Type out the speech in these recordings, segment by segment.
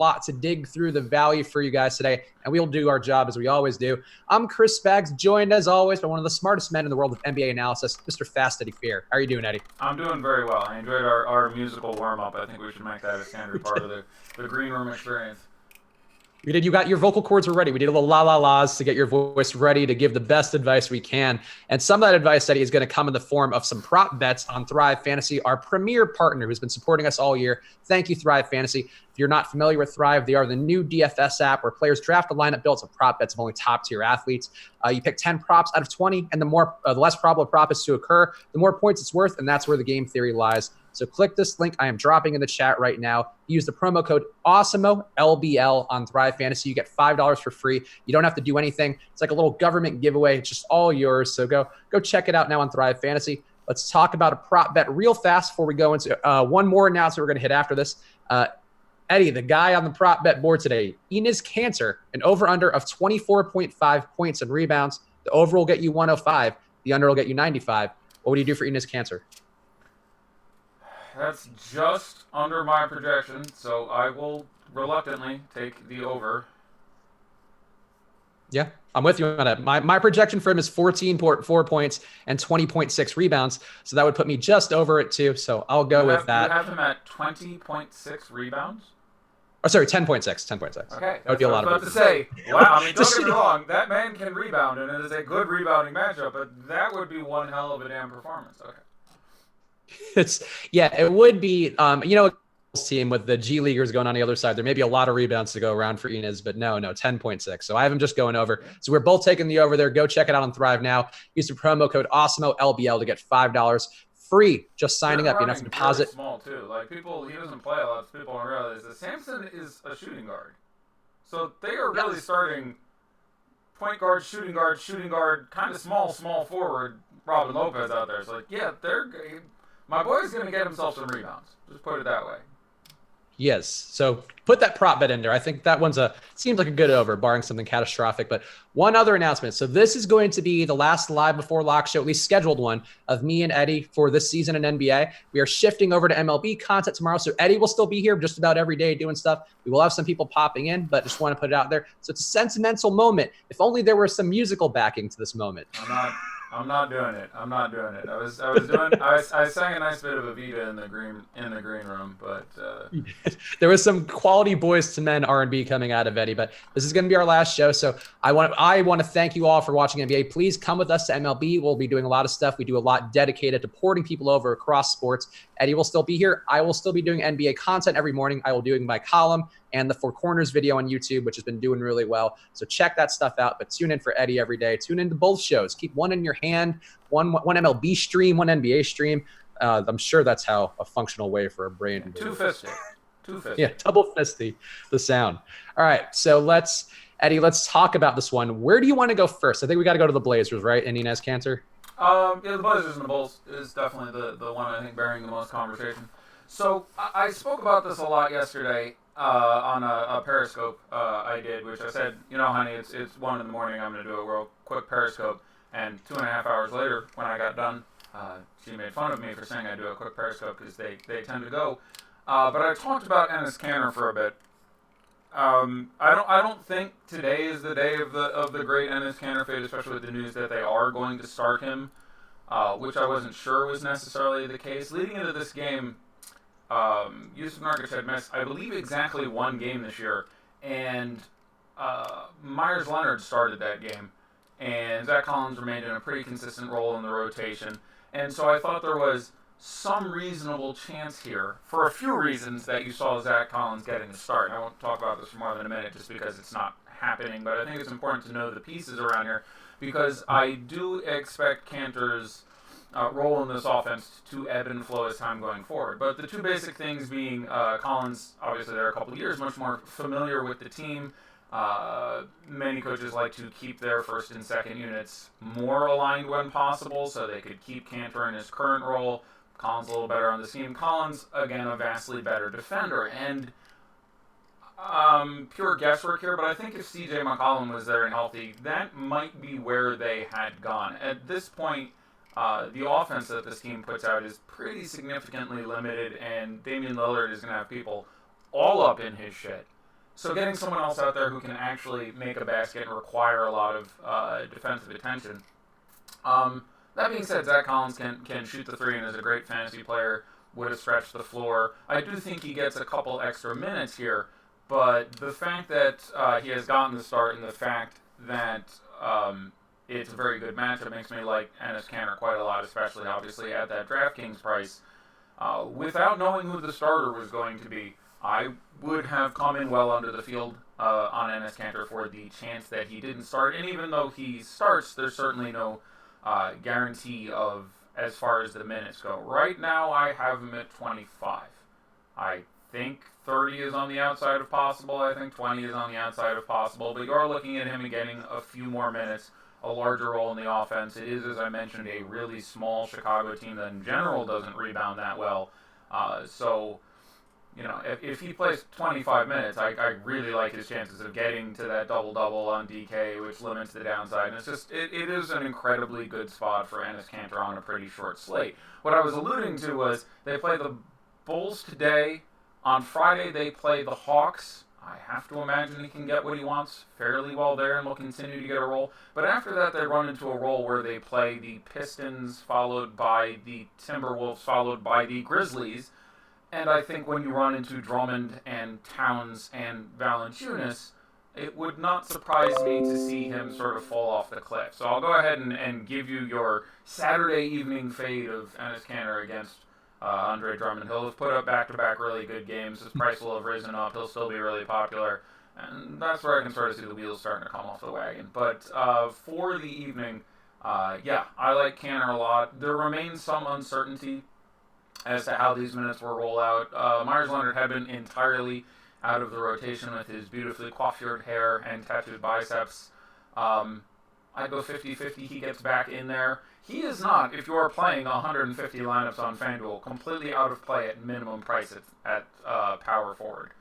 lot to dig through the value for you guys today, and we'll do our job as we always do. I'm Chris Baggs, joined as always by one of the smartest men in the world of NBA analysis, Mr. Fast Eddie Fear. How are you doing, Eddie? I'm doing very well. I enjoyed our musical warm-up. I think we should make that a standard part of the green room experience. We did. You got your vocal cords were ready. We did a little la la la's to get your voice ready to give the best advice we can. And some of that advice, Eddie, is going to come in the form of some prop bets on Thrive Fantasy, our premier partner who's been supporting us all year. Thank you, Thrive Fantasy. If you're not familiar with Thrive, they are the new DFS app where players draft a lineup built of prop bets of only top-tier athletes. You pick 10 props out of 20, and the less probable a prop is to occur, the more points it's worth, and that's where the game theory lies. So click this link I am dropping in the chat right now. Use the promo code AWESOMO, LBL, on Thrive Fantasy. You get $5 for free. You don't have to do anything. It's like a little government giveaway. It's just all yours. So go check it out now on Thrive Fantasy. Let's talk about a prop bet real fast before we go into one more announcement we're going to hit after this. Eddie, the guy on the prop bet board today, Enes Kanter, an over-under of 24.5 points and rebounds. The over will get you 105. The under will get you 95. What would you do for Enes Kanter? That's just under my projection, so I will reluctantly take the over. Yeah, I'm with you on that. My projection for him is 14.4 points and 20.6 rebounds, so that would put me just over it too. So I'll go with that. You have him at 20.6 rebounds? Oh, sorry, 10.6. 10.6. Okay, that would be a lot of. I was about to say, wow. I mean, don't get me wrong. That man can rebound, and it is a good rebounding matchup. But that would be one hell of a damn performance. Okay. It would be. Team with the G Leaguers going on the other side, there may be a lot of rebounds to go around for Enes, but no, 10.6. So I have him just going over. So we're both taking the over there. Go check it out on Thrive now. Use the promo code AWESOMO, LBL, to get $5 free just signing up. You don't have to deposit. Small too. Like he doesn't play a lot. So people don't realize that Samson is a shooting guard. So they are really starting point guard, shooting guard, kind of small forward. Robin Lopez out there. So my boy's gonna get himself some rebounds. Just put it that way. Yes. So put that prop bet in there. I think that seems like a good over, barring something catastrophic. But one other announcement. So this is going to be the last live before lock show, at least scheduled one, of me and Eddie for this season in NBA. We are shifting over to MLB content tomorrow. So Eddie will still be here just about every day doing stuff. We will have some people popping in, but just want to put it out there. So it's a sentimental moment. If only there were some musical backing to this moment. I'm not doing it. I sang a nice bit of Evita in the green room, but there was some quality Boys to Men R&B coming out of Eddie. But this is going to be our last show, so I want to thank you all for watching NBA. Please come with us to MLB. We'll be doing a lot of stuff. We do a lot dedicated to porting people over across sports. Eddie will still be here. I will still be doing NBA content every morning. I will be doing my column and the Four Corners video on YouTube, which has been doing really well. So check that stuff out, but tune in for Eddie every day. Tune into both shows. Keep one in your hand, one MLB stream, one NBA stream. I'm sure that's how a functional way for a brain. Two-fisted. Yeah, double fisty, the sound. All right, so Eddie, let's talk about this one. Where do you want to go first? I think we got to go to the Blazers, right? And Enes Kanter? The Blazers and the Bulls is definitely the one I think bearing the most conversation. So I spoke about this a lot yesterday on a Periscope I did, which I said, honey, it's 1 in the morning. I'm going to do a real quick Periscope. And 2.5 hours later, when I got done, she made fun of me for saying I do a quick Periscope because they tend to go. But I talked about Enes Kanter for a bit. I don't think today is the day of the great Enes Kanter fade, especially with the news that they are going to start him, which I wasn't sure was necessarily the case. Leading into this game, Yusuf Nurkic had missed, I believe, exactly one game this year, and Myers Leonard started that game, and Zach Collins remained in a pretty consistent role in the rotation, and so I thought there was some reasonable chance here, for a few reasons, that you saw Zach Collins getting a start. I won't talk about this for more than a minute just because it's not happening, but I think it's important to know the pieces around here, because I do expect Kanter's role in this offense to ebb and flow as time going forward. But the two basic things being Collins, obviously there are a couple of years, much more familiar with the team. Many coaches like to keep their first and second units more aligned when possible, so they could keep Kanter in his current role. Collins a little better on the team. Collins, again, a vastly better defender. And pure guesswork here, but I think if C.J. McCollum was there and healthy, that might be where they had gone. At this point, the offense that this team puts out is pretty significantly limited, and Damian Lillard is going to have people all up in his shit. So getting someone else out there who can actually make a basket and require a lot of defensive attention. That being said, Zach Collins can shoot the three and is a great fantasy player, would have stretched the floor. I do think he gets a couple extra minutes here, but the fact that he has gotten the start and the fact that it's a very good matchup makes me like Enes Kanter quite a lot, especially obviously at that DraftKings price. Without knowing who the starter was going to be, I would have come in well under the field on Enes Kanter for the chance that he didn't start. And even though he starts, there's certainly no guarantee of as far as the minutes go. Right now, I have him at 25. I think 30 is on the outside of possible. I think 20 is on the outside of possible. But you're looking at him getting a few more minutes, a larger role in the offense. It is, as I mentioned, a really small Chicago team that in general doesn't rebound that well. So, you know, if he plays 25 minutes, I really like his chances of getting to that double-double on DK, which limits the downside. And it's just, it is an incredibly good spot for Enes Kanter on a pretty short slate. What I was alluding to was they play the Bulls today. On Friday, they play the Hawks. I have to imagine he can get what he wants fairly well there and will continue to get a role. But after that, they run into a role where they play the Pistons, followed by the Timberwolves, followed by the Grizzlies. And I think when you run into Drummond and Towns and Valanciunas, it would not surprise me to see him sort of fall off the cliff. So I'll go ahead and give you your Saturday evening fade of Enes Kanter against Andre Drummond. He'll have put up back-to-back really good games. His price will have risen up. He'll still be really popular. And that's where I can sort of see the wheels starting to come off the wagon. But for the evening, yeah, I like Kanter a lot. There remains some uncertainty as to how these minutes will roll out. Myers Leonard had been entirely out of the rotation with his beautifully coiffured hair and tattooed biceps. I go 50-50. He gets back in there. He is not, if you are playing 150 lineups on FanDuel, completely out of play at minimum price at power forward.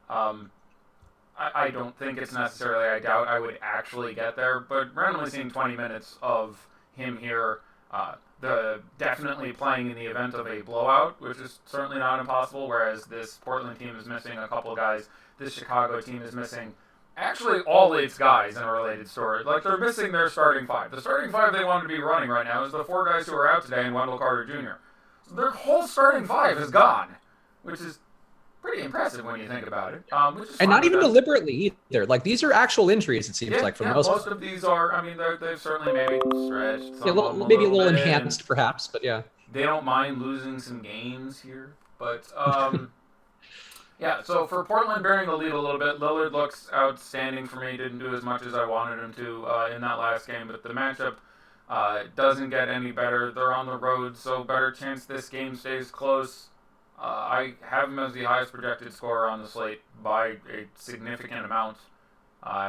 I don't think it's necessarily, I doubt I would actually get there, but randomly seeing 20 minutes of him here, definitely playing in the event of a blowout, which is certainly not impossible, whereas this Portland team is missing a couple of guys. This Chicago team is missing actually all its guys in a related story. Like, they're missing their starting five. The starting five they want to be running right now is the four guys who are out today and Wendell Carter Jr. So their whole starting five is gone, which is pretty impressive when you think about it. And not even deliberately either. Like, these are actual injuries, it seems like, for the most part. Most of these are, I mean, they've certainly maybe stretched. Maybe a little enhanced, perhaps, but yeah. They don't mind losing some games here. But, yeah, so for Portland bearing the lead a little bit, Lillard looks outstanding for me. Didn't do as much as I wanted him to in that last game, but the matchup doesn't get any better. They're on the road, so better chance this game stays close. I have him as the highest projected scorer on the slate by a significant amount.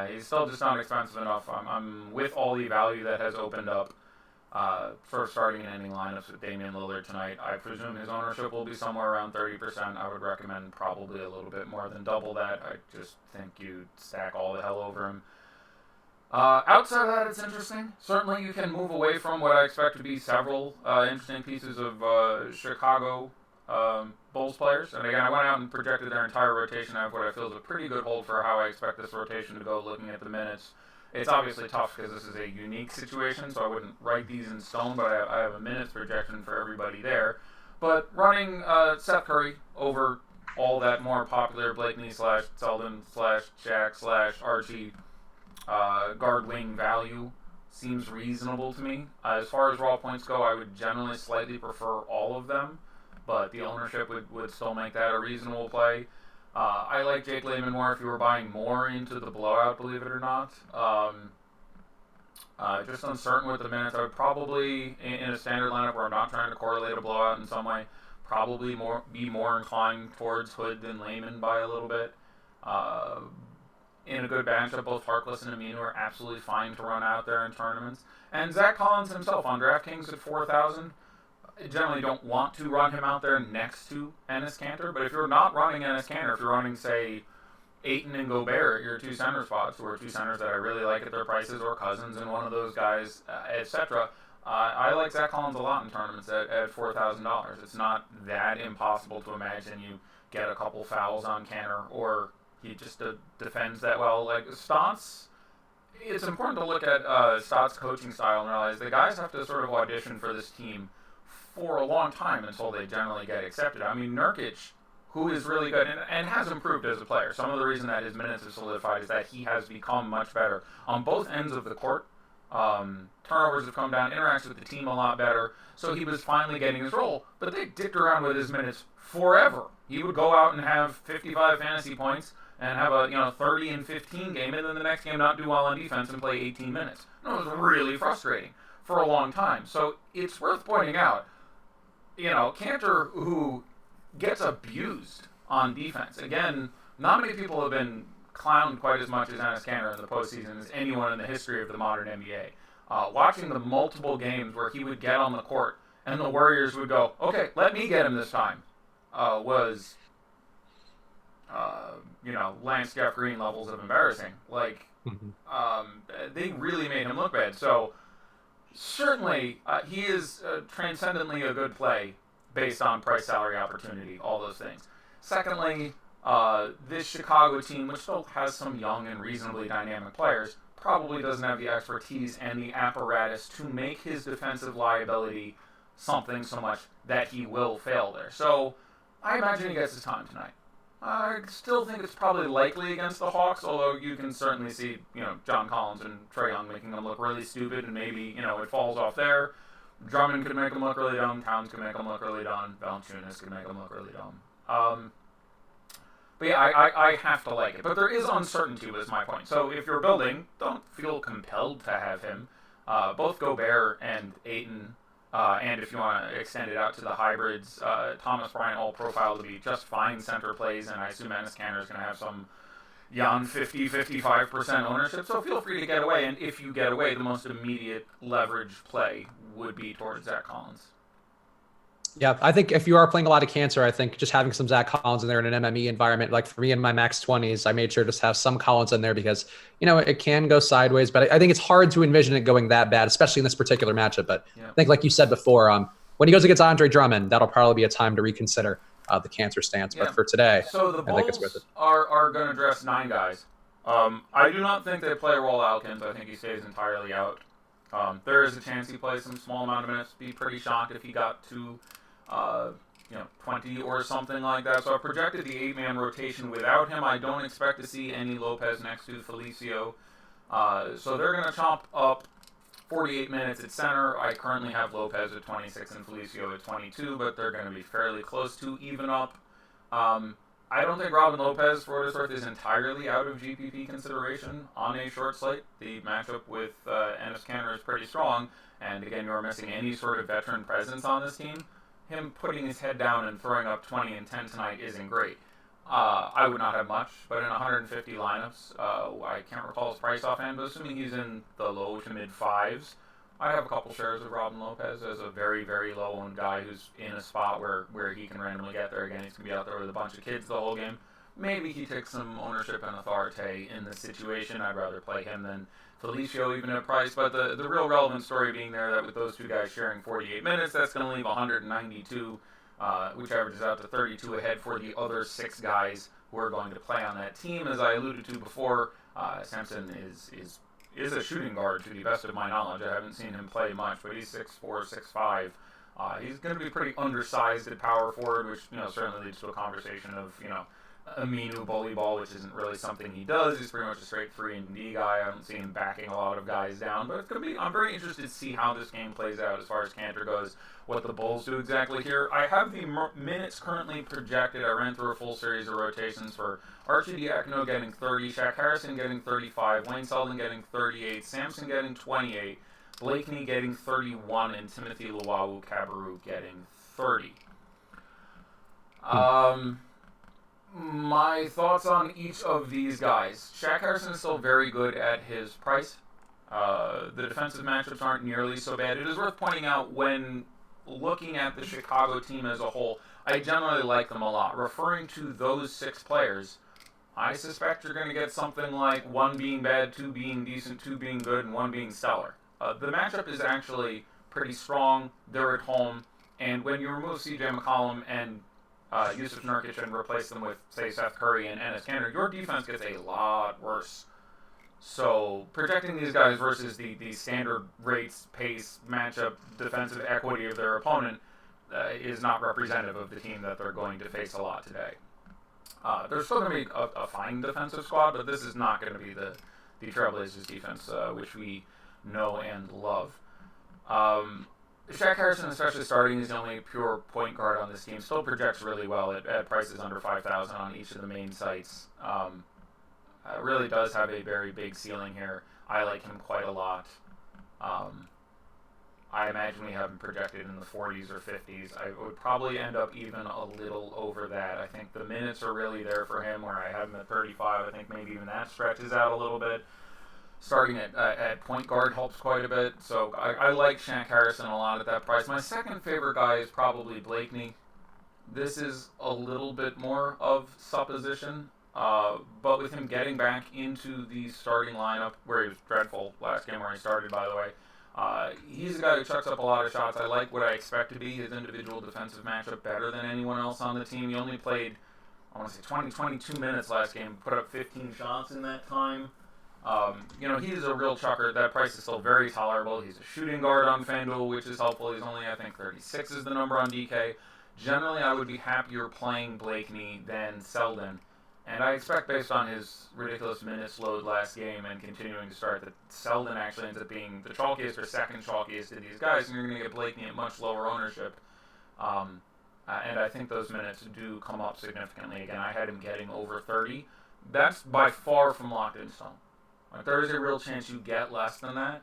He's still just not expensive enough. I'm with all the value that has opened up for starting and ending lineups with Damian Lillard tonight. I presume his ownership will be somewhere around 30%. I would recommend probably a little bit more than double that. I just think you stack all the hell over him. Outside of that, it's interesting. Certainly you can move away from what I expect to be several interesting pieces of Chicago Bulls players. And again, I went out and projected their entire rotation. I have what I feel is a pretty good hold for how I expect this rotation to go looking at the minutes. It's obviously tough because this is a unique situation, so I wouldn't write these in stone, but I have a minutes projection for everybody there. But running Seth Curry over all that more popular Blakeney / Selden / Shaq / Archie guard wing value seems reasonable to me. As far as raw points go, I would generally slightly prefer all of them, but the ownership would still make that a reasonable play. I like Jake Layman more if you were buying more into the blowout, believe it or not. Just uncertain with the minutes. I would probably, in a standard lineup where I'm not trying to correlate a blowout in some way, probably be more inclined towards Hood than Layman by a little bit. In a good matchup, both Harkless and Aminu are absolutely fine to run out there in tournaments. And Zach Collins himself on DraftKings at 4,000. I generally don't want to run him out there next to Enes Kanter, but if you're not running Enes Kanter, if you're running, say, Ayton and Gobert at your two center spots, or two centers that I really like at their prices, or Cousins and one of those guys, etc., I like Zach Collins a lot in tournaments at $4,000. It's not that impossible to imagine you get a couple fouls on Kanter, or he just defends that well. Like Stotts, it's important to look at Stotts' coaching style and realize the guys have to sort of audition for this team for a long time until they generally get accepted. I mean, Nurkic, who is really good and has improved as a player. Some of the reason that his minutes have solidified is that he has become much better on both ends of the court. Turnovers have come down, interacts with the team a lot better, so he was finally getting his role. But they dicked around with his minutes forever. He would go out and have 55 fantasy points and have a 30 and 15 game, and then the next game not do well on defense and play 18 minutes. And it was really frustrating for a long time. So it's worth pointing out, Kanter, who gets abused on defense. Again, not many people have been clowned quite as much as Enes Kanter in the postseason as anyone in the history of the modern NBA. Watching the multiple games where he would get on the court and the Warriors would go, okay, let me get him this time, was, Lance Jeff Green levels of embarrassing. They really made him look bad. So certainly he is transcendently a good play based on price, salary, opportunity, all those things. Secondly, this Chicago team, which still has some young and reasonably dynamic players, probably doesn't have the expertise and the apparatus to make his defensive liability something so much that he will fail there. So I imagine he gets his time tonight. I still think it's probably likely against the Hawks, although you can certainly see, John Collins and Trae Young making them look really stupid, and maybe, it falls off there. Drummond could make them look really dumb. Towns could make them look really dumb. Valanciunas could make them look really dumb. But yeah, I have to like it. But there is uncertainty, was my point. So if you're building, don't feel compelled to have him. Both Gobert and Ayton, and if you want to extend it out to the hybrids, Thomas Bryant all profile to be just fine center plays, and I assume Enes Kanter is going to have some 50-55% ownership. So feel free to get away, and if you get away, the most immediate leverage play would be towards Zach Collins. Yeah, I think if you are playing a lot of Kanter, I think just having some Zach Collins in there in an MME environment, like for me in my max 20s, I made sure to just have some Collins in there because, it can go sideways, but I think it's hard to envision it going that bad, especially in this particular matchup. But I think like you said before, when he goes against Andre Drummond, that'll probably be a time to reconsider the Kanter stance. Yeah. But for today, so the Bulls are going to dress 9 guys. I do not think they play Roll Alkins. I think he stays entirely out. There is a chance he plays some small amount of minutes. Be pretty shocked if he got to 20 or something like that. So I projected the 8-man rotation without him. I don't expect to see any Lopez next to Felicio. So they're going to chomp up 48 minutes at center. I currently have Lopez at 26 and Felicio at 22, but they're going to be fairly close to even up. I don't think Robin Lopez, for what it's worth, is entirely out of GPP consideration on a short slate. The matchup with Enes Kanter is pretty strong, and again, you're missing any sort of veteran presence on this team. Him putting his head down and throwing up 20 and 10 tonight isn't great. I would not have much, but in 150 lineups, I can't recall his price offhand, but assuming he's in the low to mid 5s, I have a couple shares of Robin Lopez as a very, very low-owned guy who's in a spot where he can randomly get there. Again, he's going to be out there with a bunch of kids the whole game. Maybe he takes some ownership and authority in this situation. I'd rather play him than Felicio even at price, but the real relevant story being there that with those two guys sharing 48 minutes, that's going to leave 192, which averages out to 32 ahead for the other 6 guys who are going to play on that team. As I alluded to before, Sampson is a shooting guard to the best of my knowledge. I haven't seen him play much, but he's 6'4", 6'5". He's going to be pretty undersized at power forward, which certainly leads to a conversation of Aminu bully ball, which isn't really something he does. He's pretty much a straight 3-and-D guy. I don't see him backing a lot of guys down, but it's going to be. I'm very interested to see how this game plays out as far as Kanter goes. What the Bulls do exactly here. I have the minutes currently projected. I ran through a full series of rotations for Arcidiacono getting 30, Shaq Harrison getting 35, Wayne Selden getting 38, Sampson getting 28, Blakeney getting 31, and Timothy Luwawu-Cabarrot getting 30. My thoughts on each of these guys. Shaq Harrison is still very good at his price. The defensive matchups aren't nearly so bad. It is worth pointing out when looking at the Chicago team as a whole, I generally like them a lot. Referring to those 6 players, I suspect you're going to get something like 1 being bad, 2 being decent, 2 being good, and 1 being stellar. The matchup is actually pretty strong. They're at home. And when you remove CJ McCollum and Yusuf Nurkic and replace them with, say, Seth Curry and Enes Kanter, your defense gets a lot worse. So projecting these guys versus the standard rates, pace, matchup, defensive equity of their opponent is not representative of the team that they're going to face a lot today. There's still going to be a fine defensive squad, but this is not going to be the Trailblazers defense, which we know and love. Shaq Harrison, especially starting, is the only pure point guard on this team. Still projects really well at prices under 5,000 on each of the main sites. Really does have a very big ceiling here. I like him quite a lot. I imagine we have him projected in the 40s or 50s. I would probably end up even a little over that. I think the minutes are really there for him, where I have him at 35. I think maybe even that stretches out a little bit. Starting at point guard helps quite a bit. So I like Shaq Harrison a lot at that price. My second favorite guy is probably Blakeney. This is a little bit more of supposition. But with him getting back into the starting lineup, where he was dreadful last game where he started, by the way, he's a guy who chucks up a lot of shots. I like what I expect to be his individual defensive matchup better than anyone else on the team. He only played, I want to say, 22 minutes last game, put up 15 shots in that time. He's a real chucker. That price is still very tolerable. He's a shooting guard on FanDuel, which is helpful. He's only, I think, 36 is the number on DK. Generally, I would be happier playing Blakeney than Selden. And I expect, based on his ridiculous minutes load last game and continuing to start, that Selden actually ends up being the chalkiest or second chalkiest of these guys, and you're going to get Blakeney at much lower ownership. And I think those minutes do come up significantly. Again, I had him getting over 30. That's by far from locked in stone. Like, there is a real chance you get less than that,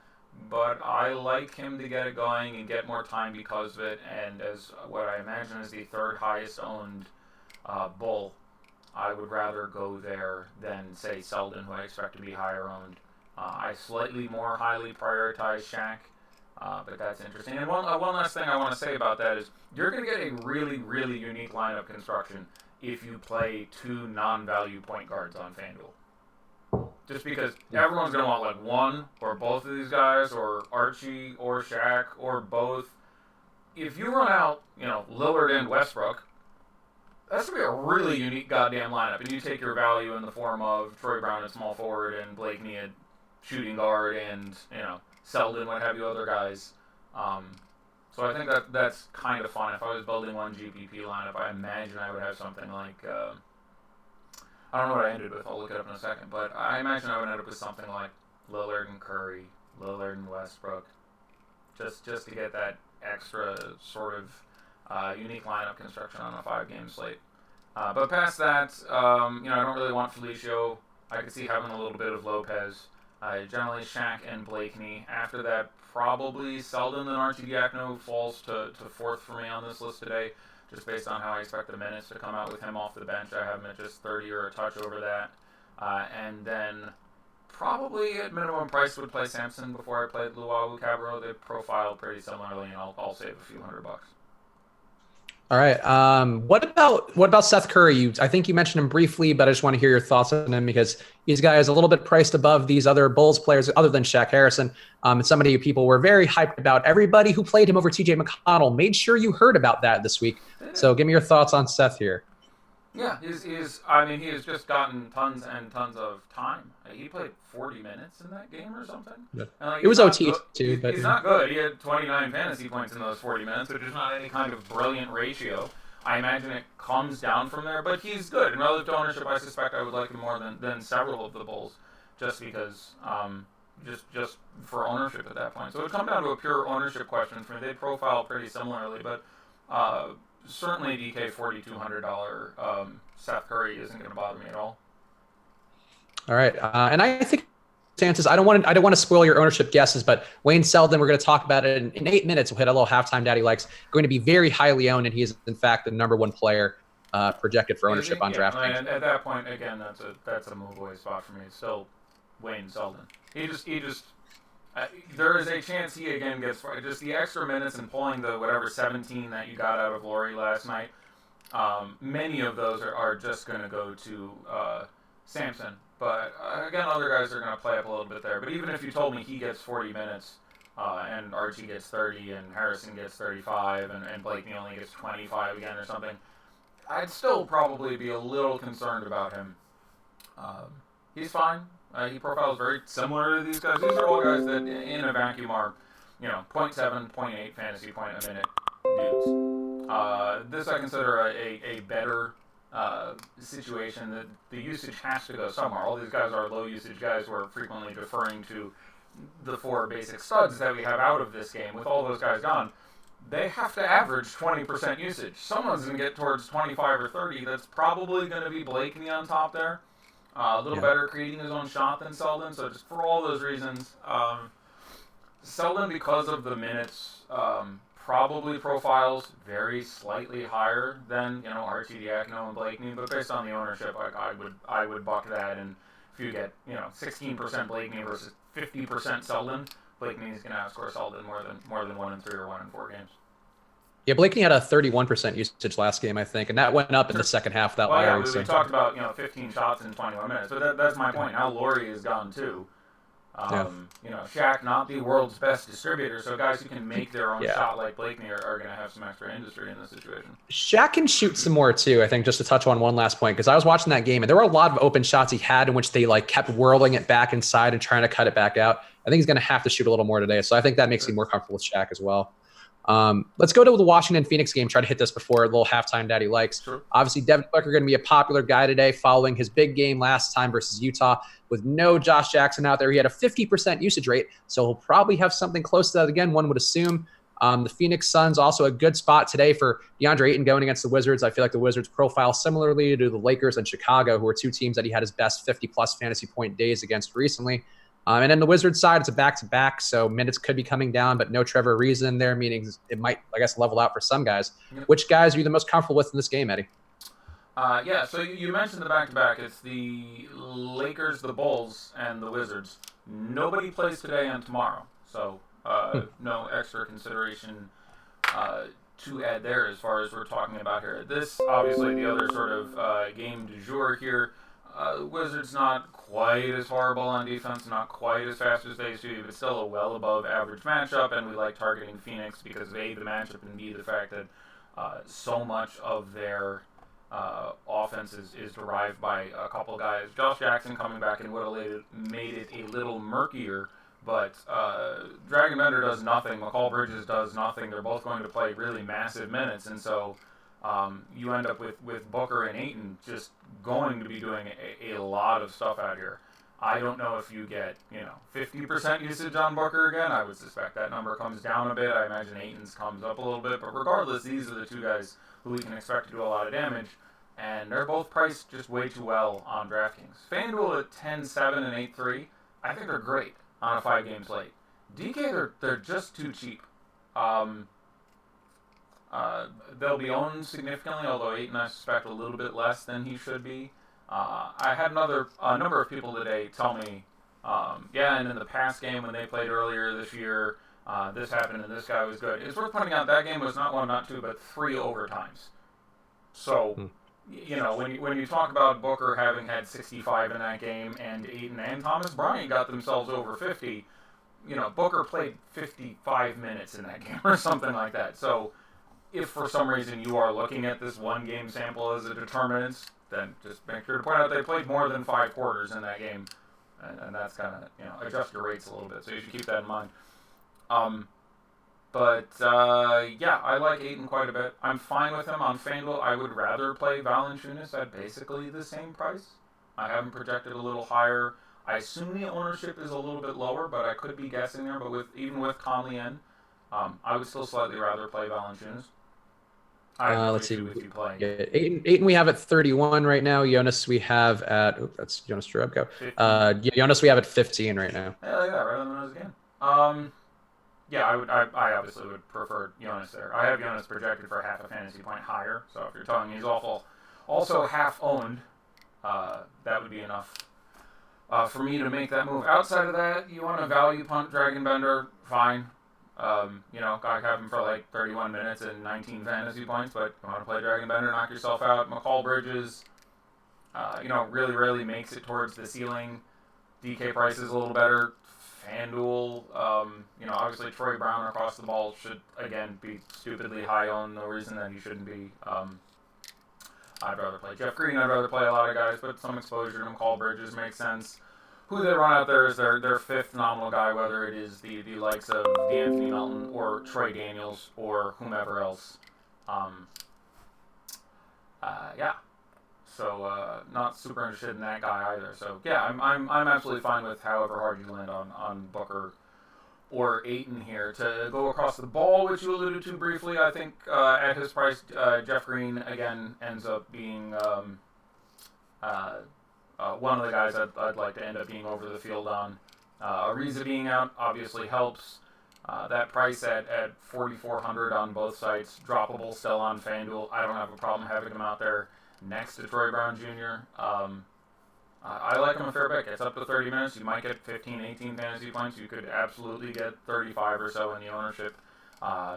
but I like him to get it going and get more time because of it, and as what I imagine is the third highest owned bull, I would rather go there than, say, Selden, who I expect to be higher owned. I slightly more highly prioritize Shaq, but that's interesting. And one last thing I want to say about that is you're going to get a really, really unique lineup construction if you play two non-value point guards on FanDuel. Just because everyone's going to want like one or both of these guys, or Archie or Shaq or both. If you run out, Lillard and Westbrook, that's going to be a really unique goddamn lineup. And you take your value in the form of Troy Brown at small forward and Blakeney at shooting guard and, Selden, what have you, other guys. So I think that's kind of fun. If I was building one GPP lineup, I imagine I would have something like... I don't know what I ended with. I'll look it up in a second. But I imagine I would end up with something like Lillard and Curry, Lillard and Westbrook, just to get that extra sort of unique lineup construction on a 5-game slate. But past that, I don't really want Felicio. I could see having a little bit of Lopez. Generally Shaq and Blakeney. After that, probably Selden and Arcidiacono falls to fourth for me on this list today, just based on how I expect the minutes to come out with him off the bench. I have him at just 30 or a touch over that. And then probably at minimum price would play Sampson before I played Luau Cabarro. They profile pretty similarly, and I'll save a few $100. All right. What about Seth Curry? I think you mentioned him briefly, but I just want to hear your thoughts on him because he's a guy who's a little bit priced above these other Bulls players other than Shaq Harrison. And somebody who people were very hyped about. Everybody who played him over TJ McConnell made sure you heard about that this week. So give me your thoughts on Seth here. Yeah, he has just gotten tons and tons of time. He played 40 minutes in that game or something. Yeah. And it was OT too. He's not good. He had 29 fantasy points in those 40 minutes, which is not any kind of brilliant ratio. I imagine it comes down from there, but he's good. And relative to ownership, I suspect I would like him more than several of the Bulls, just because, just for ownership at that point. So it would come down to a pure ownership question for me. They profile pretty similarly, but certainly DK $4,200 Seth Curry isn't going to bother me at all. All right, and I think chances. I don't want to spoil your ownership guesses, but Wayne Selden, we're going to talk about it in 8 minutes. We'll hit a little halftime daddy likes. Going to be very highly owned, and he is in fact the number one player projected for ownership on DraftKings. And at that point, again, that's a move away spot for me. It's still Wayne Selden. He just. There is a chance he again gets just the extra minutes and pulling the whatever 17 that you got out of Laurie last night. Many of those are just going to go to Sampson. But again, other guys are going to play up a little bit there. But even if you told me he gets 40 minutes and Archie gets 30 and Harrison gets 35 and Blakeney only gets 25 again or something, I'd still probably be a little concerned about him. He's fine. He profiles very similar to these guys. These are all guys that, in a vacuum, are, 0.7, 0.8 fantasy point a minute dudes. This I consider a better situation. That the usage has to go somewhere. All these guys are low usage guys who are frequently deferring to the 4 basic studs that we have out of this game. With all those guys gone, they have to average 20% usage. Someone's going to get towards 25 or 30. That's probably going to be Blakeney on top there. A little better creating his own shot than Selden. So just for all those reasons, Selden, because of the minutes, probably profiles very slightly higher than Arcidiacono and Blakeney. But based on the ownership, I would buck that. And if you get 16% Blakeney versus 50% Selden, Blakeney's going to outscore Selden more than 1 in 3 or 1 in 4 games. Yeah, Blakeney had a 31% usage last game, I think, and that went up in the second half without Larry. Yeah, we talked about 15 shots in 21 minutes, but that's my point. Now Laurie is gone too. Shaq, not the world's best distributor, so guys who can make their own shot like Blakeney are going to have some extra industry in this situation. Shaq can shoot some more too, I think, just to touch on one last point, because I was watching that game, and there were a lot of open shots he had in which they kept whirling it back inside and trying to cut it back out. I think he's going to have to shoot a little more today, so I think that makes me more comfortable with Shaq as well. Let's go to the Washington-Phoenix game. Try to hit this before a little halftime daddy likes. Sure. Obviously, Devin Booker going to be a popular guy today following his big game last time versus Utah with no Josh Jackson out there. He had a 50% usage rate, so he'll probably have something close to that again, one would assume. The Phoenix Suns also a good spot today for DeAndre Ayton going against the Wizards. I feel like the Wizards profile similarly to the Lakers and Chicago, who are 2 teams that he had his best 50-plus fantasy point days against recently. And then the Wizards side, it's a back-to-back, so minutes could be coming down, but no Trevor Ariza in there, meaning it might, I guess, level out for some guys. Yep. Which guys are you the most comfortable with in this game, Eddie? So you mentioned the back-to-back. It's the Lakers, the Bulls, and the Wizards. Nobody plays today and tomorrow, so no extra consideration to add there as far as we're talking about here. This, obviously, the other sort of game du jour here. Wizards not quite as horrible on defense, not quite as fast as they used to be, but still a well above average matchup, and we like targeting Phoenix because of A, the matchup, and B, the fact that so much of their offense is derived by a couple guys. Josh Jackson coming back and would have made it a little murkier, but Dragon Bender does nothing, McCall Bridges does nothing. They're both going to play really massive minutes, and so you end up with Booker and Ayton just going to be doing a lot of stuff out here. I don't know if you get 50% usage on Booker again. I would suspect that number comes down a bit. I imagine Ayton's comes up a little bit. But regardless, these are the 2 guys who we can expect to do a lot of damage. And they're both priced just way too well on DraftKings. FanDuel at 10-7 and 8-3, I think they're great on a 5-game slate. DK, they're just too cheap. They'll be owned significantly, although Ayton I suspect a little bit less than he should be. I had a number of people today tell me, and in the past game when they played earlier this year, this happened and this guy was good. It's worth pointing out that game was not 1, not 2, but 3 overtimes. So, when you talk about Booker having had 65 in that game and Ayton and Thomas Bryant got themselves over 50, Booker played 55 minutes in that game or something like that. So, if for some reason you are looking at this 1-game sample as a determinant, then just make sure to point out they played more than 5 quarters in that game, and that's kind of adjust your rates a little bit. So you should keep that in mind. I like Ayton quite a bit. I'm fine with him on FanDuel. I would rather play Valanciunas at basically the same price. I have him projected a little higher. I assume the ownership is a little bit lower, but I could be guessing there. But even with Conley in, I would still slightly rather play Valanciunas. Let's see. Ayton we have at 31 right now. Jonas we have at that's Jonas Jerebko. Jonas we have at 15 right now. Yeah, like that, right on the nose again. I obviously would prefer Jonas there. I have Jonas projected for half a fantasy point higher. So if you're telling me he's also half owned, that would be enough for me to make that move. Outside of that, you want to value punt Dragon Bender, fine. I have him for like 31 minutes and 19 fantasy points, but you want to play Dragon Bender, knock yourself out. McCall Bridges, really rarely makes it towards the ceiling. DK price is a little better. FanDuel, obviously Troy Brown across the ball should, again, be stupidly high on. No reason that he shouldn't be. I'd rather play Jeff Green. I'd rather play a lot of guys, but some exposure to McCall Bridges makes sense. Who they run out there is their fifth nominal guy, whether it is the likes of D'Anthony Melton or Troy Daniels or whomever else. Yeah. So not super interested in that guy either. So yeah, I'm absolutely fine with however hard you land on Booker or Ayton here. To go across the ball, which you alluded to briefly, I think at his price, Jeff Green again ends up being one of the guys I'd like to end up being over the field on. Ariza being out obviously helps. That price at 4,400 on both sites, droppable still on FanDuel. I don't have a problem having him out there next to Troy Brown Jr. I like him a fair bit. It's up to 30 minutes. You might get 15, 18 fantasy points. You could absolutely get 35 or so in the ownership.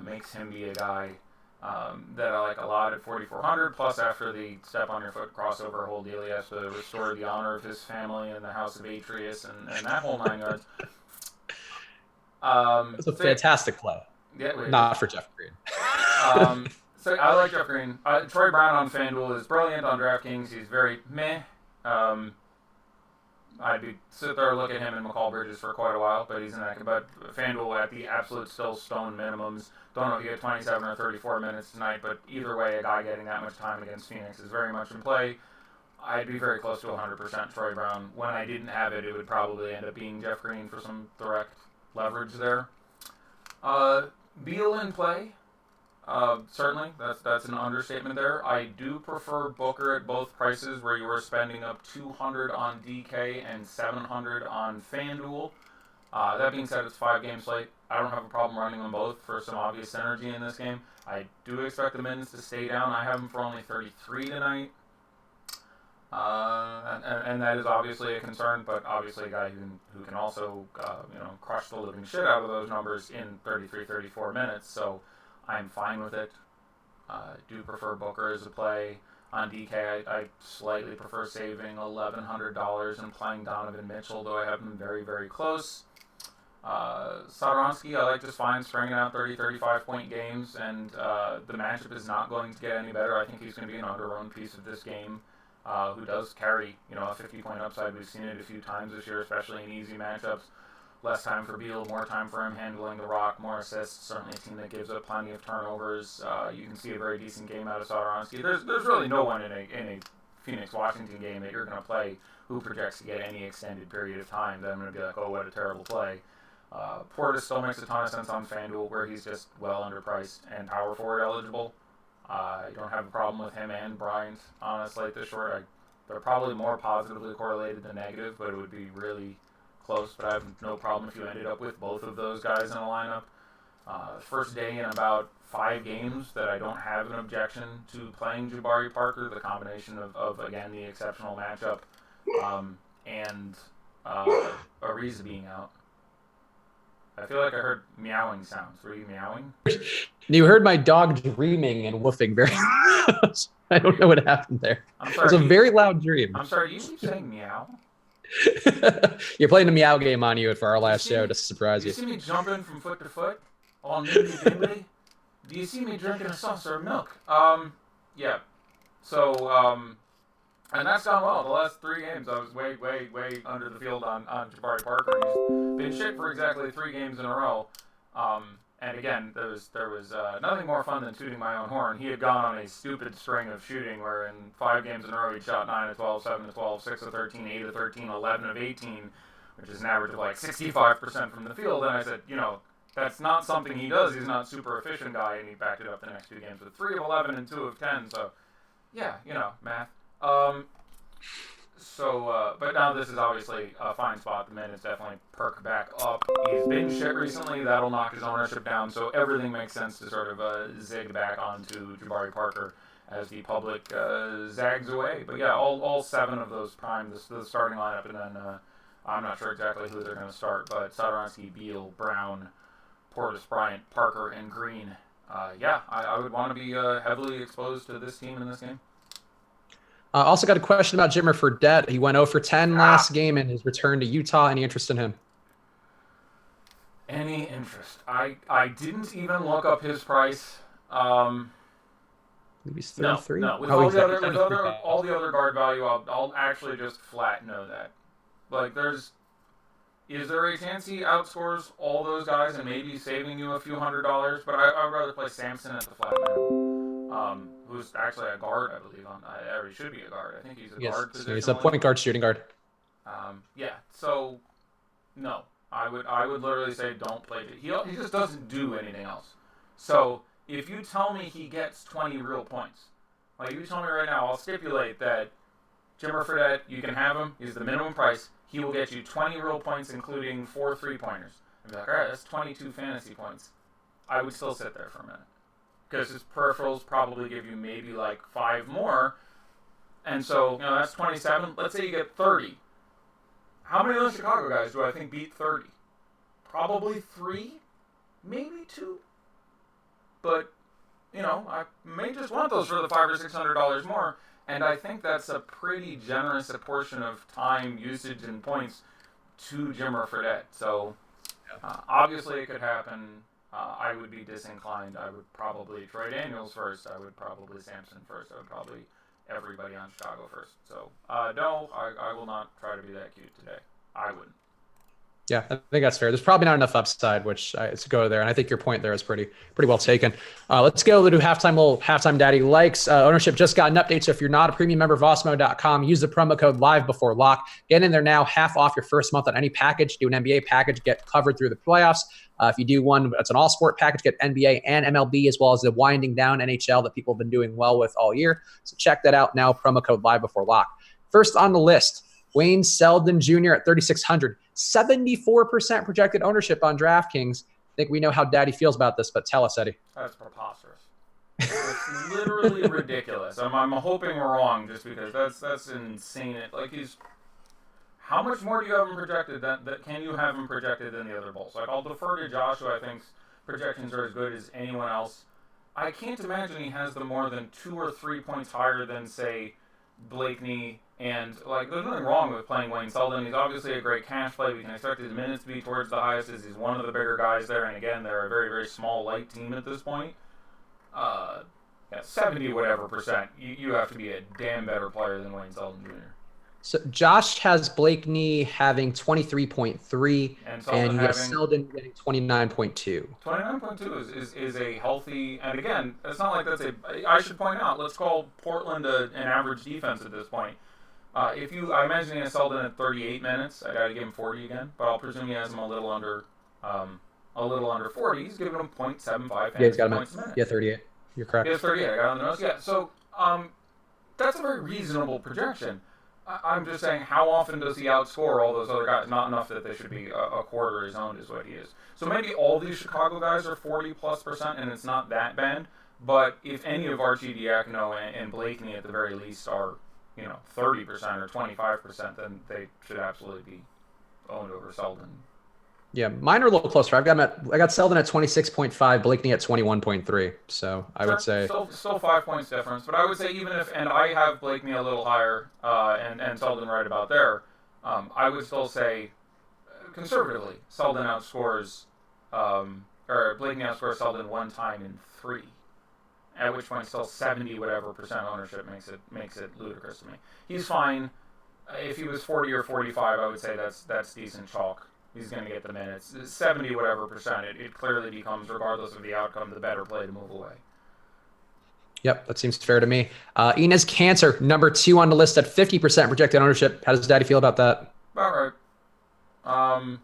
Makes him be a guy that I like a lot at 4,400. Plus, after the step on your foot crossover whole deal, he has to restore the honor of his family in the House of Atreus and that whole 9 yards. It's a fantastic play. Yeah, not for Jeff Green. So I like Jeff Green. Troy Brown on FanDuel is brilliant on DraftKings. He's very meh. I'd sit there and look at him and McCall Bridges for quite a while, but he's in that. But FanDuel at the absolute still stone minimums. Don't know if he had 27 or 34 minutes tonight, but either way, a guy getting that much time against Phoenix is very much in play. I'd be very close to 100% Troy Brown. When I didn't have it, it would probably end up being Jeff Green for some direct leverage there. Beal in play. Certainly, that's an understatement there. I do prefer Booker at both prices, where you are spending up 200 on DK and 700 on FanDuel. That being said, it's 5 game slate. I don't have a problem running them both for some obvious synergy in this game. I do expect the minutes to stay down. I have them for only 33 tonight. And that is obviously a concern, but obviously a guy who can also crush the living shit out of those numbers in 33, 34 minutes. So I'm fine with it. Do prefer Booker as a play. On DK, I slightly prefer saving $1,100 and playing Donovan Mitchell, though I have him very, very close. Satoransky, I like just fine, stringing out 30, 35-point games, and the matchup is not going to get any better. I think he's going to be an under-owned piece of this game, who does carry, a 50-point upside. We've seen it a few times this year, especially in easy matchups. Less time for Beal, more time for him handling the rock, more assists. Certainly a team that gives up plenty of turnovers. You can see a very decent game out of Satoransky. There's really no one in a Phoenix-Washington game that you're going to play who projects to get any extended period of time that I'm going to be like, oh, what a terrible play. Portis still makes a ton of sense on FanDuel, where he's just well underpriced and power forward eligible. I don't have a problem with him and Bryant on a slate this short. They're probably more positively correlated than negative, but it would be really close. But I have no problem if you ended up with both of those guys in a lineup. First day in about 5 games that I don't have an objection to playing Jabari Parker. The combination of again, the exceptional matchup and Ariza being out. I feel like I heard meowing sounds. Were you meowing? You heard my dog dreaming and woofing very much. I don't know what happened there. I'm It sorry, was a very loud dream. I'm sorry, you keep saying meow? You're playing the meow game on you for our last show to surprise you. Do you see me jumping from foot to foot? All nimbly-dimbly? Do you see me drinking a saucer of milk? Yeah. So, and that's gone well. The last 3 games, I was way under the field on Jabari Parker. He's been shit for exactly 3 games in a row. And again, there was nothing more fun than tooting my own horn. He had gone on a stupid string of shooting where in 5 games in a row he shot 9 of 12, 7 of 12, 6 of 13, 8 of 13, 11 of 18, which is an average of like 65% from the field. And I said, that's not something he does. He's not a super efficient guy, and he backed it up the next 2 games with 3 of 11 and 2 of 10. So, yeah, math. But now this is obviously a fine spot. The minutes definitely perk back up. He's been shit recently. That'll knock his ownership down. So everything makes sense to sort of zig back onto Jabari Parker as the public zags away. But yeah, all 7 of those prime, the starting lineup, and then I'm not sure exactly who they're going to start, but Satoransky, Beal, Brown, Portis, Bryant, Parker, and Green. I would want to be heavily exposed to this team in this game. Also got a question about Jimmer Fredette. He went 0 for 10 last game in his return to Utah. Any interest in him? Any interest? I didn't even look up his price. believe he's No, 33. no. With Oh, all he's the got- other, he's got with a other, 3K. all the other guard value, I'll actually just flat know that. Like, is there a chance he outscores all those guys and maybe saving you a few $100? But I would rather play Samson at the flat man, who's actually a guard, I believe. Or he should be a guard. I think he's a guard Yes, positionally. he's a point guard, shooting guard. Yeah. So, no, I would literally say don't play it. He just doesn't do anything else. So if you tell me he gets 20 real points, like you tell me right now, I'll stipulate that Jimmer Fredette, you can have him. He's the minimum price. He will get you 20 real points, including 4 3-pointers. I'd be like, all right, that's 22 fantasy points. I would still sit there for a minute because his peripherals probably give you maybe like 5 more, and so that's 27. Let's say you get 30. How many of those Chicago guys do I think beat 30? Probably 3, maybe 2. But I may just want those for the $500 or $600 more. And I think that's a pretty generous portion of time, usage, and points to Jimmer Fredette. So obviously it could happen. I would be disinclined. I would probably Troy Daniels first. I would probably Sampson first. I would probably everybody on Chicago first. So no, I will not try to be that cute today. I wouldn't. Yeah, I think that's fair. There's probably not enough upside, which let's go there. And I think your point there is pretty well taken. Let's go to halftime daddy likes. Ownership just got an update. So if you're not a premium member of Vosmo.com, use the promo code live before lock. Get in there now, half off your first month on any package. Do an NBA package, get covered through the playoffs. If you do one, it's an all sport package, get NBA and MLB, as well as the winding down NHL that people have been doing well with all year. So check that out now, promo code live before lock. First on the list, Wayne Selden Jr. at 3,600. 74% projected ownership on DraftKings. I think we know how Daddy feels about this, but tell us, Eddie. That's preposterous. It's literally ridiculous. I'm hoping we're wrong, just because that's insane. How much more do you have him projected? That can you have him projected than the other Bulls? Like, I'll defer to Josh, who I think's projections are as good as anyone else. I can't imagine he has them more than 2 or 3 points higher than, say, Blakeney. And, there's nothing wrong with playing Wayne Selden. He's obviously a great cash play. We can expect his minutes to be towards the highest as he's one of the bigger guys there. And, again, they're a very, very small, light team at this point. 70 whatever percent. You have to be a damn better player than Wayne Selden Jr. So Josh has Blakeney having 23.3 and you have Selden getting 29.2. 29.2 is a healthy, and again, it's not like I should point out, let's call Portland an average defense at this point. I imagine he has Selden at 38 minutes. I got to give him 40 again, but I'll presume he has him a little under 40. He's giving him 0.75. Yeah, he's got him at 38. You're correct. He has 38. I got on the nose. Yeah, so that's a very reasonable projection. I'm just saying, how often does he outscore all those other guys? Not enough that they should be a quarter his own is what he is. So maybe all these Chicago guys are 40+%, and it's not that bad. But if any of Arcidiacono and Blakeney at the very least are 30% or 25%, then they should absolutely be owned over Selden. Yeah, mine are a little closer. I got Selden at 26.5, Blakeney at 21.3. So I would say still 5 points difference. But I would say even if, and I have Blakeney a little higher and Selden right about there, I would still say conservatively Selden outscores or Blakeney outscores Selden one time in 3. At which point, still 70 whatever percent ownership makes it ludicrous to me. He's fine. If he was 40 or 45, I would say that's decent chalk. He's going to get the minutes. 70 whatever percent, it clearly becomes, regardless of the outcome, the better play to move away. Yep, that seems fair to me. Enes Kanter, number 2 on the list at 50% projected ownership. How does Daddy feel about that? About right.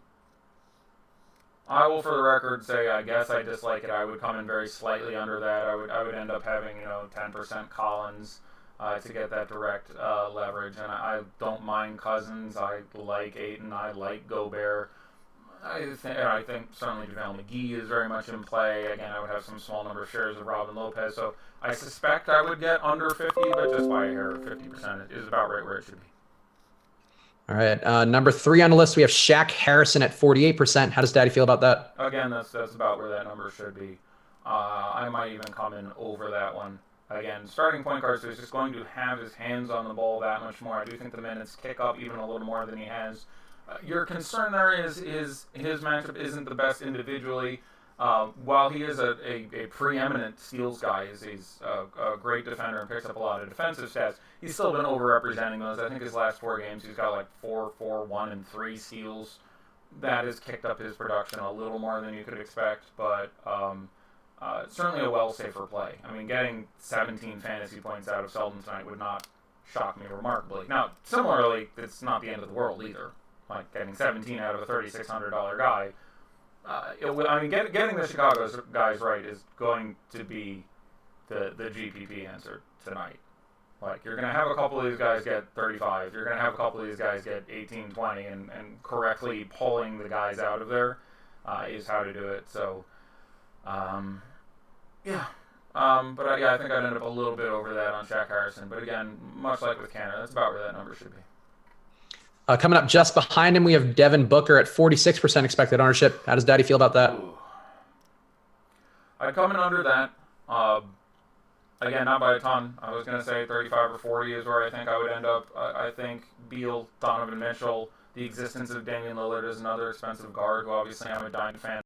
I will, for the record, say I guess I dislike it. I would come in very slightly under that. I would end up having 10% Collins to get that direct leverage, and I don't mind Cousins. I like Ayton. I like Gobert. I think certainly JaVale McGee is very much in play. Again, I would have some small number of shares of Robin Lopez, so I suspect I would get under 50, but just by a hair, 50% is about right where it should be. All right, number 3 on the list, we have Shaq Harrison at 48%. How does Daddy feel about that? Again, that's about where that number should be. I might even come in over that one. Again, starting point guard, so he's just going to have his hands on the ball that much more. I do think the minutes kick up even a little more than he has. Your concern there is his matchup isn't the best individually. While he is a preeminent steals guy, he's a great defender and picks up a lot of defensive stats, he's still been overrepresenting those. I think his last 4 games, he's got like 4, 4, 1, and 3 steals. That has kicked up his production a little more than you could expect, but certainly a well safer play. I mean, getting 17 fantasy points out of Selden tonight would not shock me remarkably. Now, similarly, it's not the end of the world either. Like getting 17 out of a $3,600 guy. Getting the Chicago guys right is going to be the GPP answer tonight. Like, you're going to have a couple of these guys get 35. You're going to have a couple of these guys get 18, 20, and correctly pulling the guys out of there is how to do it. So, yeah. I think I'd end up a little bit over that on Shaq Harrison. But again, much like with Kanter, that's about where that number should be. Coming up just behind him, we have Devin Booker at 46% expected ownership. How does Daddy feel about that? Ooh. I'd come in under that. Again, not by a ton. I was going to say 35 or 40 is where I think I would end up. I think Beal, Donovan Mitchell, the existence of Damian Lillard is another expensive guard, who obviously I'm a dying fan of.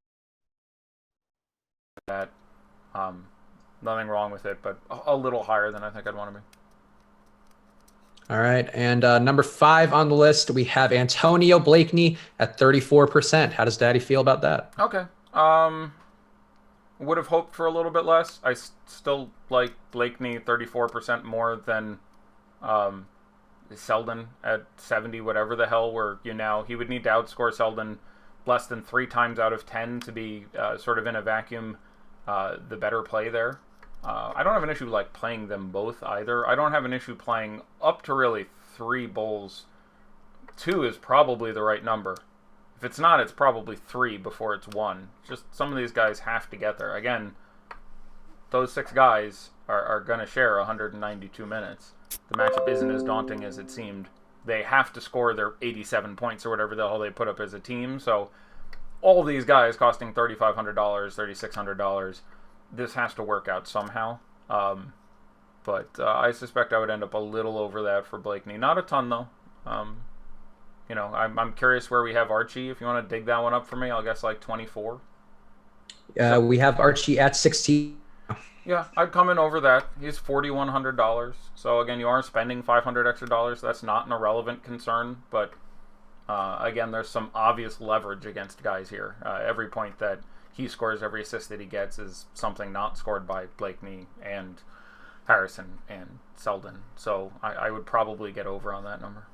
That. Nothing wrong with it, but a little higher than I think I'd want to be. All right, and number 5 on the list, we have Antonio Blakeney at 34%. How does Daddy feel about that? Okay. Would have hoped for a little bit less. I still like Blakeney 34% more than Selden at 70, whatever the hell, where he would need to outscore Selden less than 3 times out of 10 to be sort of in a vacuum the better play there. I don't have an issue like playing them both either. I don't have an issue playing up to really 3 Bulls. 2 is probably the right number. If it's not, it's probably 3 before it's 1. Just some of these guys have to get there. Again, those 6 guys are going to share 192 minutes. The matchup isn't as daunting as it seemed. They have to score their 87 points or whatever the hell they put up as a team. So all these guys costing $3,500, $3,600, this has to work out somehow. But I suspect I would end up a little over that for Blakeney. Not a ton, though. I'm curious where we have Archie. If you want to dig that one up for me, I'll guess like 24. We have Archie at 16. Yeah, I'd come in over that. He's $4,100. So, again, you are spending $500 extra dollars. That's not an irrelevant concern. But, again, there's some obvious leverage against guys here. Every point that he scores, every assist that he gets is something not scored by Blakeney and Harrison and Selden. So I would probably get over on that number.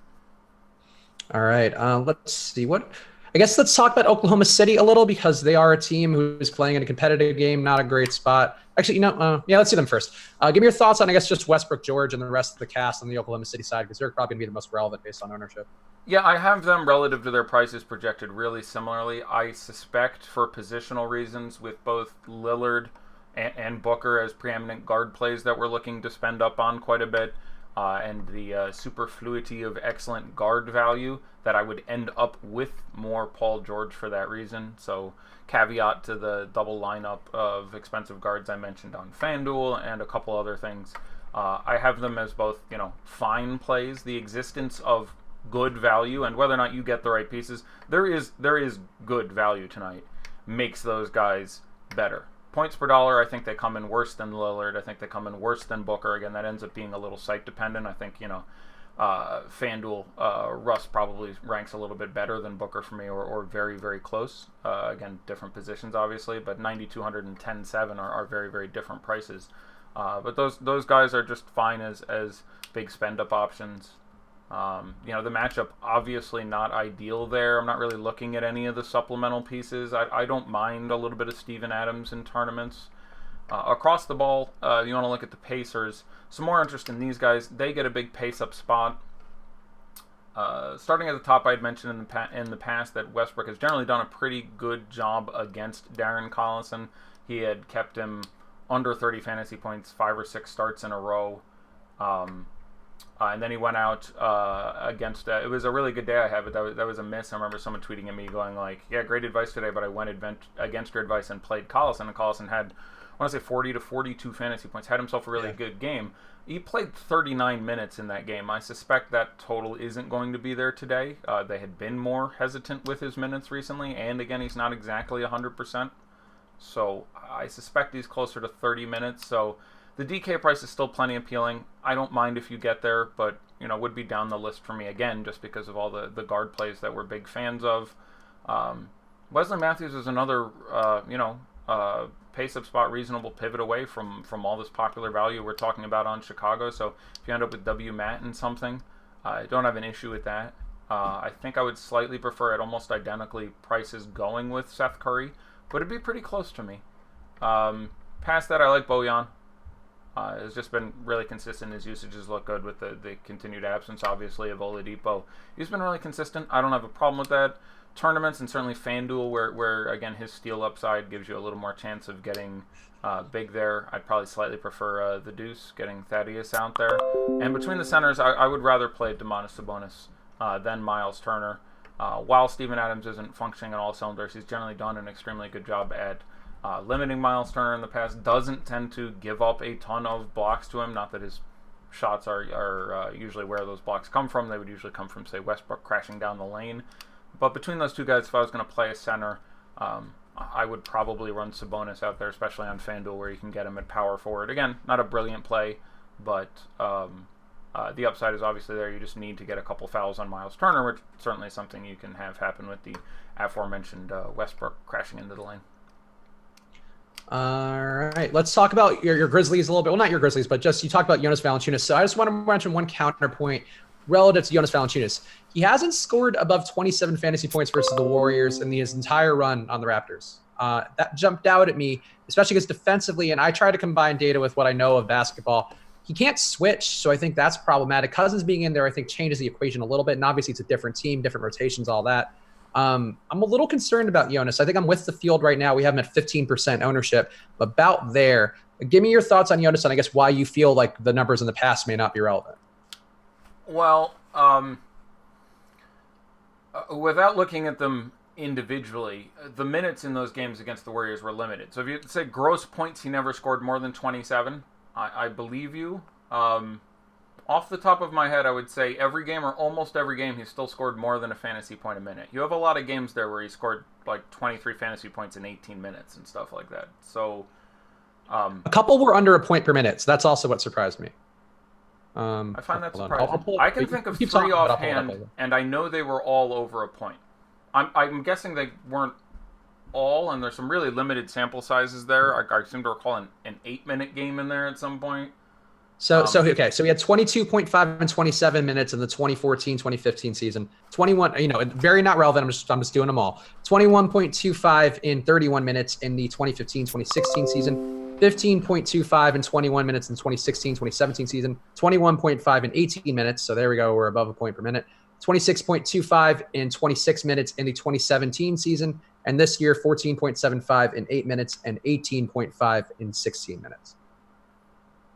All right. Let's see. Let's talk about Oklahoma City a little, because they are a team who's playing in a competitive game, not a great spot. Actually, let's see them first. Give me your thoughts on, just Westbrook, George, and the rest of the cast on the Oklahoma City side, because they're probably going to be the most relevant based on ownership. Yeah, I have them relative to their prices projected really similarly. I suspect for positional reasons, with both Lillard and Booker as preeminent guard plays that we're looking to spend up on quite a bit, and the superfluity of excellent guard value, that I would end up with more Paul George for that reason. So caveat to the double lineup of expensive guards I mentioned on FanDuel and a couple other things. I have them as both, fine plays. The existence of good value, and whether or not you get the right pieces, there is good value tonight, makes those guys better. Points per dollar, I think they come in worse than Lillard. I think they come in worse than Booker. Again, that ends up being a little site dependent. I think, FanDuel, Russ probably ranks a little bit better than Booker for me, or very, very close. Again, different positions, obviously, but 9,200 and 10.7 are very, very different prices. But those guys are just fine as big spend-up options. The matchup, obviously not ideal there. I'm not really looking at any of the supplemental pieces. I don't mind a little bit of Steven Adams in tournaments. Across the ball, you want to look at the Pacers. Some more interest in these guys. They get a big pace-up spot. Starting at the top, I'd mentioned in the past that Westbrook has generally done a pretty good job against Darren Collison. He had kept him under 30 fantasy points 5 or 6 starts in a row. And then he went out against... it was a really good day I had, but that was a miss. I remember someone tweeting at me going like, yeah, great advice today, but I went against your advice and played Collison. And Collison had, I want to say 40 to 42 fantasy points, had himself a really good game. He played 39 minutes in that game. I suspect that total isn't going to be there today. They had been more hesitant with his minutes recently, and again, he's not exactly 100%. So I suspect he's closer to 30 minutes. So the DK price is still plenty appealing. I don't mind if you get there, but would be down the list for me again just because of all the guard plays that we're big fans of. Wesley Matthews is another pace up spot, reasonable pivot away from all this popular value we're talking about on Chicago. So if you end up with W. Matt and something, I don't have an issue with that. I think I would slightly prefer at almost identically prices going with Seth Curry, but it'd be pretty close to me. Past that, I like Bojan. Has just been really consistent. His usages look good with the continued absence, obviously, of Oladipo. He's been really consistent. I don't have a problem with that. Tournaments and certainly FanDuel, where again, his steal upside gives you a little more chance of getting big there. I'd probably slightly prefer the deuce, getting Thaddeus out there. And between the centers, I would rather play Domantas Sabonis than Miles Turner. While Steven Adams isn't functioning on all cylinders, he's generally done an extremely good job at limiting Miles Turner in the past. Doesn't tend to give up a ton of blocks to him. Not that his shots are usually where those blocks come from. They would usually come from, say, Westbrook crashing down the lane. But between those two guys, if I was going to play a center, I would probably run Sabonis out there, especially on FanDuel where you can get him at power forward. Again, not a brilliant play, but the upside is obviously there. You just need to get a couple fouls on Miles Turner, which certainly is something you can have happen with the aforementioned Westbrook crashing into the lane. All right, let's talk about your Grizzlies a little bit. Well, not your Grizzlies, but just you talked about Jonas Valanciunas. So I just want to mention one counterpoint relative to Jonas Valanciunas. He hasn't scored above 27 fantasy points versus the Warriors in his entire run on the Raptors. That jumped out at me, especially because defensively, and I try to combine data with what I know of basketball. He can't switch, so I think that's problematic. Cousins being in there, I think, changes the equation a little bit, and obviously it's a different team, different rotations, all that. I'm a little concerned about Jonas. I think I'm with the field right now. We have him at 15% ownership, about there. Give me your thoughts on Jonas and I guess why you feel like the numbers in the past may not be relevant. Well, without looking at them individually, the minutes in those games against the Warriors were limited. So if you say gross points, he never scored more than 27. I believe you. Off the top of my head, I would say every game or almost every game, he still scored more than a fantasy point a minute. You have a lot of games there where he scored like 23 fantasy points in 18 minutes and stuff like that. So a couple were under a point per minute, so that's also what surprised me. I find that surprising. I can think of three offhand, and I know they were all over a point. I'm guessing they weren't all, and there's some really limited sample sizes there. I seem to recall an 8-minute game in there at some point. So we had 22.5 and 27 minutes in the 2014-2015 season. 21, very not relevant. I'm just doing them all. 21.25 in 31 minutes in the 2015-2016 season. 15.25 in 21 minutes in 2016-2017 season. 21.5 in 18 minutes. So there we go. We're above a point per minute. 26.25 in 26 minutes in the 2017 season. And this year, 14.75 in 8 minutes and 18.5 in 16 minutes.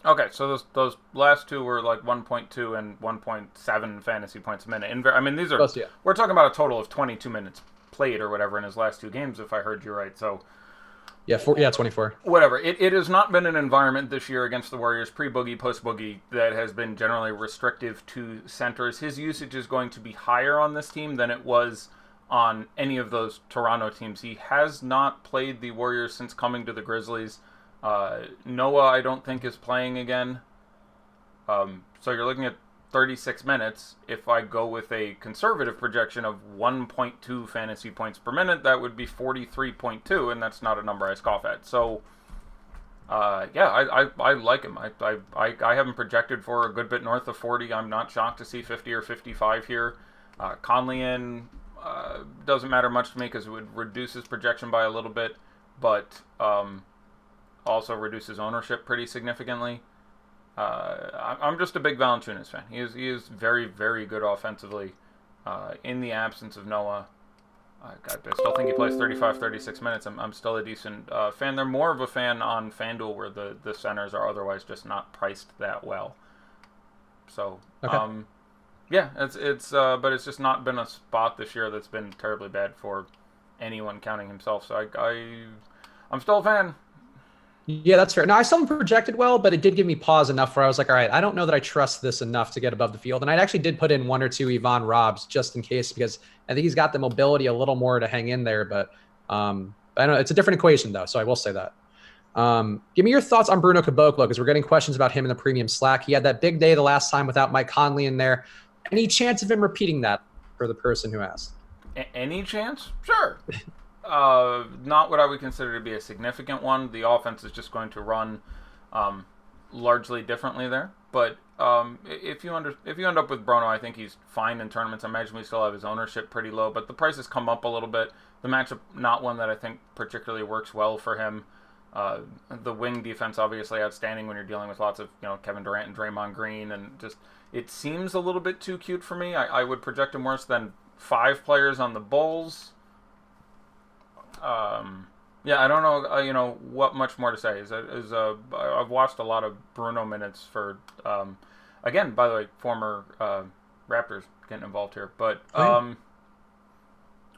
Okay, so those last two were like 1.2 and 1.7 fantasy points a minute. I mean, these are we're talking about a total of 22 minutes played or whatever in his last two games, if I heard you right. So yeah, 24. Whatever. It has not been an environment this year against the Warriors, pre-boogie, post-boogie, that has been generally restrictive to centers. His usage is going to be higher on this team than it was on any of those Toronto teams. He has not played the Warriors since coming to the Grizzlies. Noah, I don't think, is playing again. So you're looking at 36 minutes. If I go with a conservative projection of 1.2 fantasy points per minute, that would be 43.2, and that's not a number I scoff at. So, I like him. I haven't projected for a good bit north of 40. I'm not shocked to see 50 or 55 here. Conley in doesn't matter much to me because it would reduce his projection by a little bit, but also reduces ownership pretty significantly. I'm just a big Valanciunas fan. He is very, very good offensively in the absence of Noah. I still think he plays 35, 36 minutes. I'm still a decent fan. They're more of a fan on FanDuel where the centers are otherwise just not priced that well. So, okay. But it's just not been a spot this year that's been terribly bad for anyone counting himself. So I'm still a fan. Yeah, that's fair. Now, I still haven't projected well, but it did give me pause enough where I was like, all right, I don't know that I trust this enough to get above the field. And I actually did put in one or two Yvonne Robs just in case, because I think he's got the mobility a little more to hang in there. But I don't know. It's a different equation, though, so I will say that. Give me your thoughts on Bruno Caboclo, because we're getting questions about him in the premium Slack. He had that big day the last time without Mike Conley in there. Any chance of him repeating that for the person who asked? Any chance? Sure. Not what I would consider to be a significant one. The offense is just going to run largely differently there. But if you end up with Bruno, I think he's fine in tournaments. I imagine we still have his ownership pretty low, but the prices come up a little bit. The matchup, not one that I think particularly works well for him. The wing defense obviously outstanding when you're dealing with lots of Kevin Durant and Draymond Green, and just it seems a little bit too cute for me. I would project him worse than 5 players on the Bulls. Yeah, I don't know. What much more to say I've watched a lot of Bruno minutes for. Again, by the way, former Raptors getting involved here, but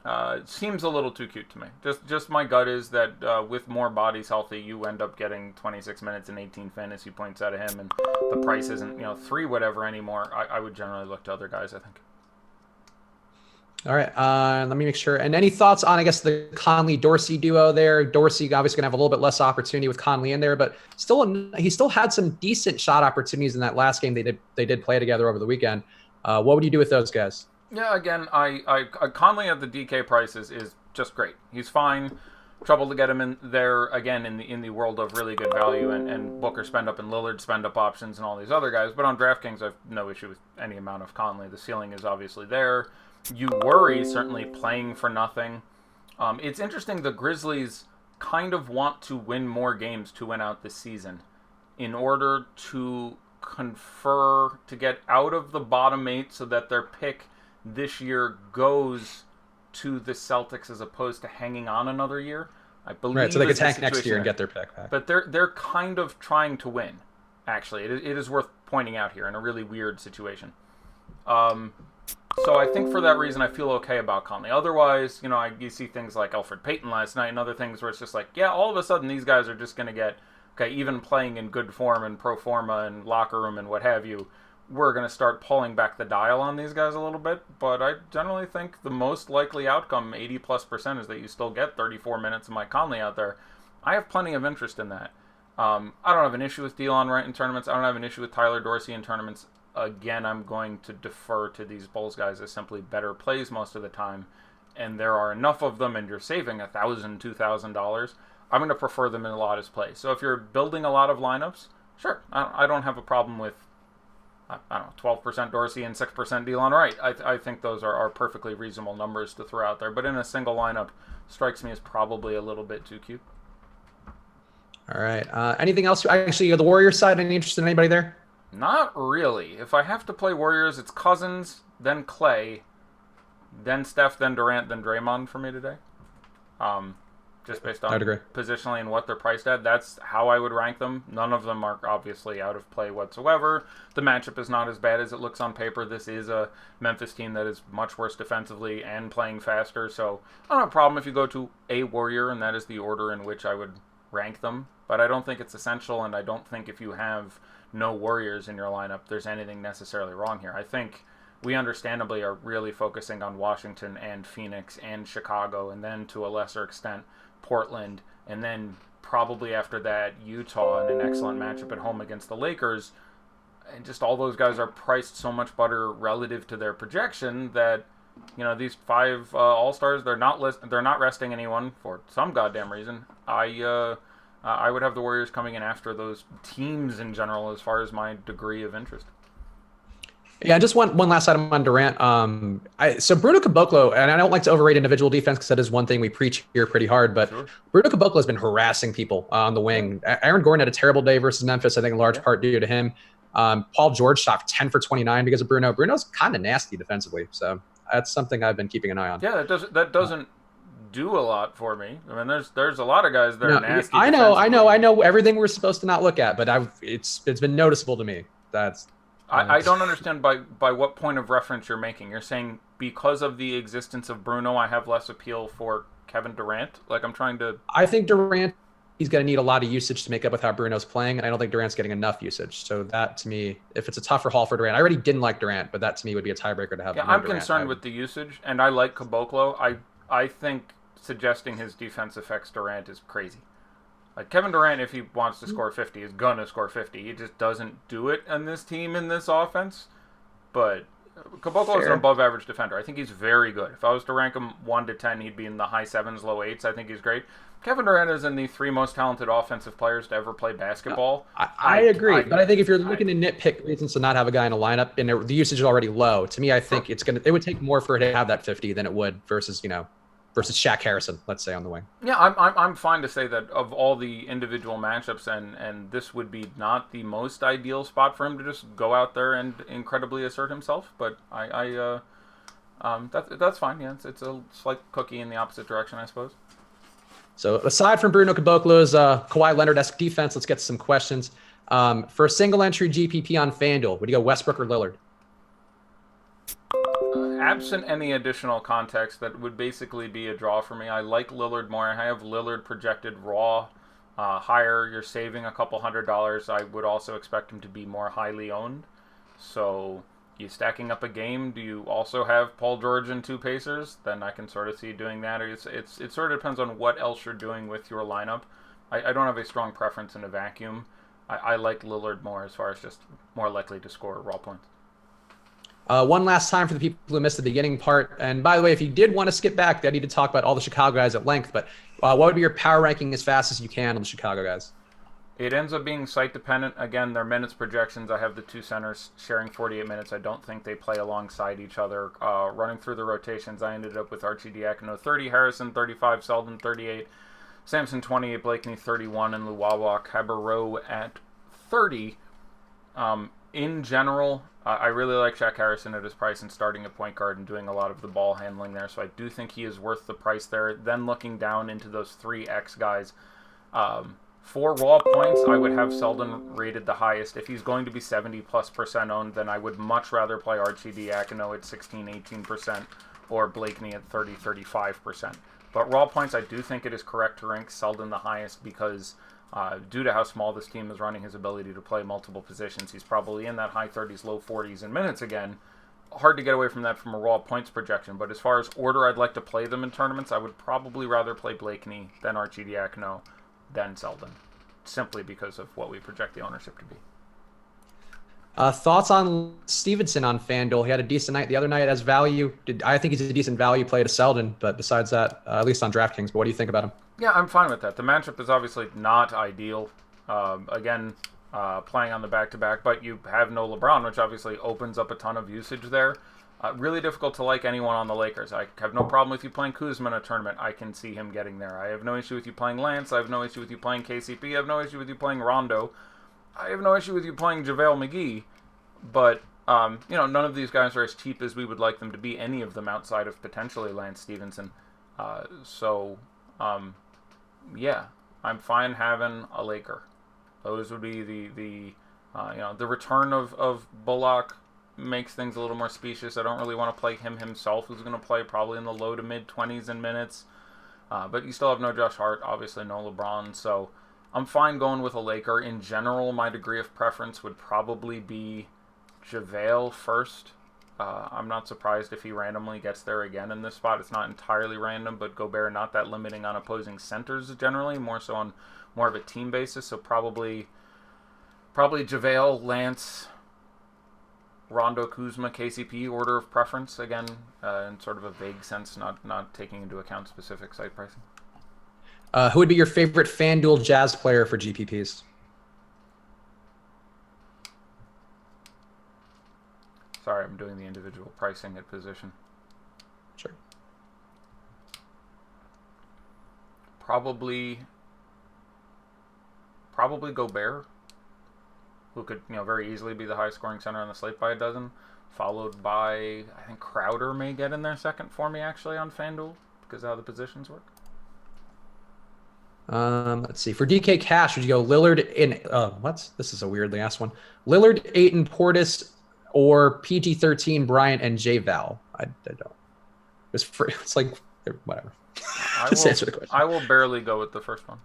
it seems a little too cute to me. Just my gut is that with more bodies healthy, you end up getting 26 minutes and 18 fantasy points out of him, and the price isn't 3 whatever anymore. I would generally look to other guys, I think. All right, let me make sure. And any thoughts on, I guess, the Conley-Dorsey duo there? Dorsey obviously going to have a little bit less opportunity with Conley in there, but he still had some decent shot opportunities in that last game they did play together over the weekend. What would you do with those guys? Yeah, again, I Conley at the DK prices is just great. He's fine. Trouble to get him in there again in the world of really good value and Booker spend up and Lillard spend up options and all these other guys. But on DraftKings, I've no issue with any amount of Conley. The ceiling is obviously there. You worry certainly playing for nothing. It's interesting. The Grizzlies kind of want to win more games to win out this season in order to to get out of the bottom 8 so that their pick this year goes to the Celtics as opposed to hanging on another year. I believe right, so they could tank next year and get their pick back. But they're kind of trying to win. Actually, it is worth pointing out here in a really weird situation. So I think for that reason I feel okay about Conley. Otherwise, you see things like Elfrid Payton last night and other things where it's just like, yeah, all of a sudden these guys are just going to get even playing in good form and pro forma and locker room and what have you. We're going to start pulling back the dial on these guys a little bit, but I generally think the most likely outcome, 80+%, is that you still get 34 minutes of Mike Conley out there. I have plenty of interest in that. I don't have an issue with Delon Wright in tournaments. I don't have an issue with Tyler Dorsey in tournaments. Again, I'm going to defer to these Bulls guys as simply better plays most of the time, and there are enough of them, and you're saving $1,000, $2,000. I'm going to prefer them in a lot as plays. So if you're building a lot of lineups, sure, I don't have a problem with 12% Dorsey and 6% Delon Wright. I think those are perfectly reasonable numbers to throw out there. But in a single lineup, strikes me as probably a little bit too cute. All right. Anything else? Actually, the Warriors side, any interest in anybody there? Not really. If I have to play Warriors, it's Cousins, then Clay, then Steph, then Durant, then Draymond for me today. Just based on positionally and what they're priced at. That's how I would rank them. None of them are obviously out of play whatsoever. The matchup is not as bad as it looks on paper. This is a Memphis team that is much worse defensively and playing faster. So I don't have a problem if you go to a Warrior, and that is the order in which I would rank them. But I don't think it's essential, and I don't think if you have no Warriors in your lineup, there's anything necessarily wrong here. I think we understandably are really focusing on Washington and Phoenix and Chicago, and then to a lesser extent Portland, and then probably after that Utah in an excellent matchup at home against the Lakers. And just all those guys are priced so much better relative to their projection that these 5 All-Stars, they're not resting anyone for some goddamn reason. I would have the Warriors coming in after those teams in general as far as my degree of interest. Yeah, just one last item on Durant. So Bruno Caboclo, and I don't like to overrate individual defense because that is one thing we preach here pretty hard, but sure. Bruno Caboclo has been harassing people on the wing. Aaron Gordon had a terrible day versus Memphis, I think in large part due to him. Paul George shot 10 for 29 because of Bruno. Bruno's kind of nasty defensively, so that's something I've been keeping an eye on. Yeah, that doesn't do a lot for me. I mean, there's a lot of guys that are nasty. I know everything we're supposed to not look at, but it's been noticeable to me. I don't understand by what point of reference you're making. You're saying because of the existence of Bruno, I have less appeal for Kevin Durant? Like I'm trying to... I think Durant, he's going to need a lot of usage to make up with how Bruno's playing, and I don't think Durant's getting enough usage. So that, to me, if it's a tougher haul for Durant, I already didn't like Durant, but that, to me, would be a tiebreaker to have. Yeah, I'm concerned with the usage, and I like Caboclo. I think suggesting his defense affects Durant is crazy. Like Kevin Durant, if he wants to score 50, is gonna score 50. He just doesn't do it in this team, in this offense. But Caboclo is an above-average defender. I think he's very good. If I was to rank him 1 to 10, he'd be in the high 7s, low 8s. I think he's great. Kevin Durant is in the 3 most talented offensive players to ever play basketball. I agree, but I think if you're looking to nitpick reasons to not have a guy in a lineup and the usage is already low, to me, I think it would take more for it to have that 50 than it would versus Shaq Harrison, let's say, on the wing. Yeah, I'm fine to say that of all the individual matchups, and this would be not the most ideal spot for him to just go out there and incredibly assert himself. But that's fine. Yeah, it's a slight cookie in the opposite direction, I suppose. So aside from Bruno Caboclo's Kawhi Leonard-esque defense, let's get to some questions. For a single entry GPP on FanDuel, would you go Westbrook or Lillard? Absent any additional context, that would basically be a draw for me. I like Lillard more. I have Lillard projected raw higher. You're saving a couple $100. I would also expect him to be more highly owned. So you stacking up a game. Do you also have Paul George and 2 Pacers? Then I can sort of see you doing that. It sort of depends on what else you're doing with your lineup. I don't have a strong preference in a vacuum. I like Lillard more as far as just more likely to score raw points. One last time for the people who missed the beginning part. And by the way, if you did want to skip back, I need to talk about all the Chicago guys at length. But what would be your power ranking as fast as you can on the Chicago guys? It ends up being site dependent. Again, their minutes projections. I have the 2 centers sharing 48 minutes. I don't think they play alongside each other. Running through the rotations, I ended up with Arcidiacono 30, Harrison 35, Selden 38, Sampson 28, Blakeney 31, and Luwawa Cabarro at 30. In general, I really like Shaq Harrison at his price and starting at point guard and doing a lot of the ball handling there. So I do think he is worth the price there. Then looking down into those 3X guys, for raw points, I would have Selden rated the highest. If he's going to be 70+% owned, then I would much rather play Arcidiacono at 16-18% or Blakeney at 30-35%. But raw points, I do think it is correct to rank Selden the highest because due to how small this team is running, his ability to play multiple positions, he's probably in that high 30s, low 40s in minutes again. Hard to get away from that from a raw points projection. But as far as order I'd like to play them in tournaments, I would probably rather play Blakeney than Arcidiacono than Selden, simply because of what we project the ownership to be. Thoughts on Stevenson on FanDuel? He had a decent night the other night as value. I think he's a decent value play to Selden, but besides that, at least on DraftKings. But what do you think about him? Yeah, I'm fine with that. The matchup is obviously not ideal. Again, playing on the back-to-back, but you have no LeBron, which obviously opens up a ton of usage there. Really difficult to like anyone on the Lakers. I have no problem with you playing Kuzma in a tournament. I can see him getting there. I have no issue with you playing Lance. I have no issue with you playing KCP. I have no issue with you playing Rondo. I have no issue with you playing JaVale McGee. But, none of these guys are as cheap as we would like them to be, any of them outside of potentially Lance Stevenson. Yeah, I'm fine having a Laker. Those would be the return of Bullock makes things a little more specious. I don't really want to play him himself, who's going to play probably in the low to mid 20s in minutes. But you still have no Josh Hart, obviously no LeBron, so I'm fine going with a Laker. In general, my degree of preference would probably be JaVale first. I'm not surprised if he randomly gets there again in this spot. It's not entirely random, but Gobert not that limiting on opposing centers generally, more so on more of a team basis. So probably JaVale, Lance, Rondo, Kuzma, KCP order of preference, again, in sort of a vague sense, not taking into account specific site pricing. Who would be your favorite FanDuel Jazz player for GPPs? Sorry, I'm doing the individual pricing at position. Sure. Probably Gobert, who could very easily be the highest scoring center on the slate by a dozen, followed by, I think Crowder may get in there second for me actually on FanDuel because of how the positions work. Let's see. For DK Cash, would you go Lillard in this is a weirdly asked one. Lillard, Ayton, Portis, or PG-13, Bryant, and J-Val? I don't. It's like, whatever. Just answer the question. I will barely go with the first one.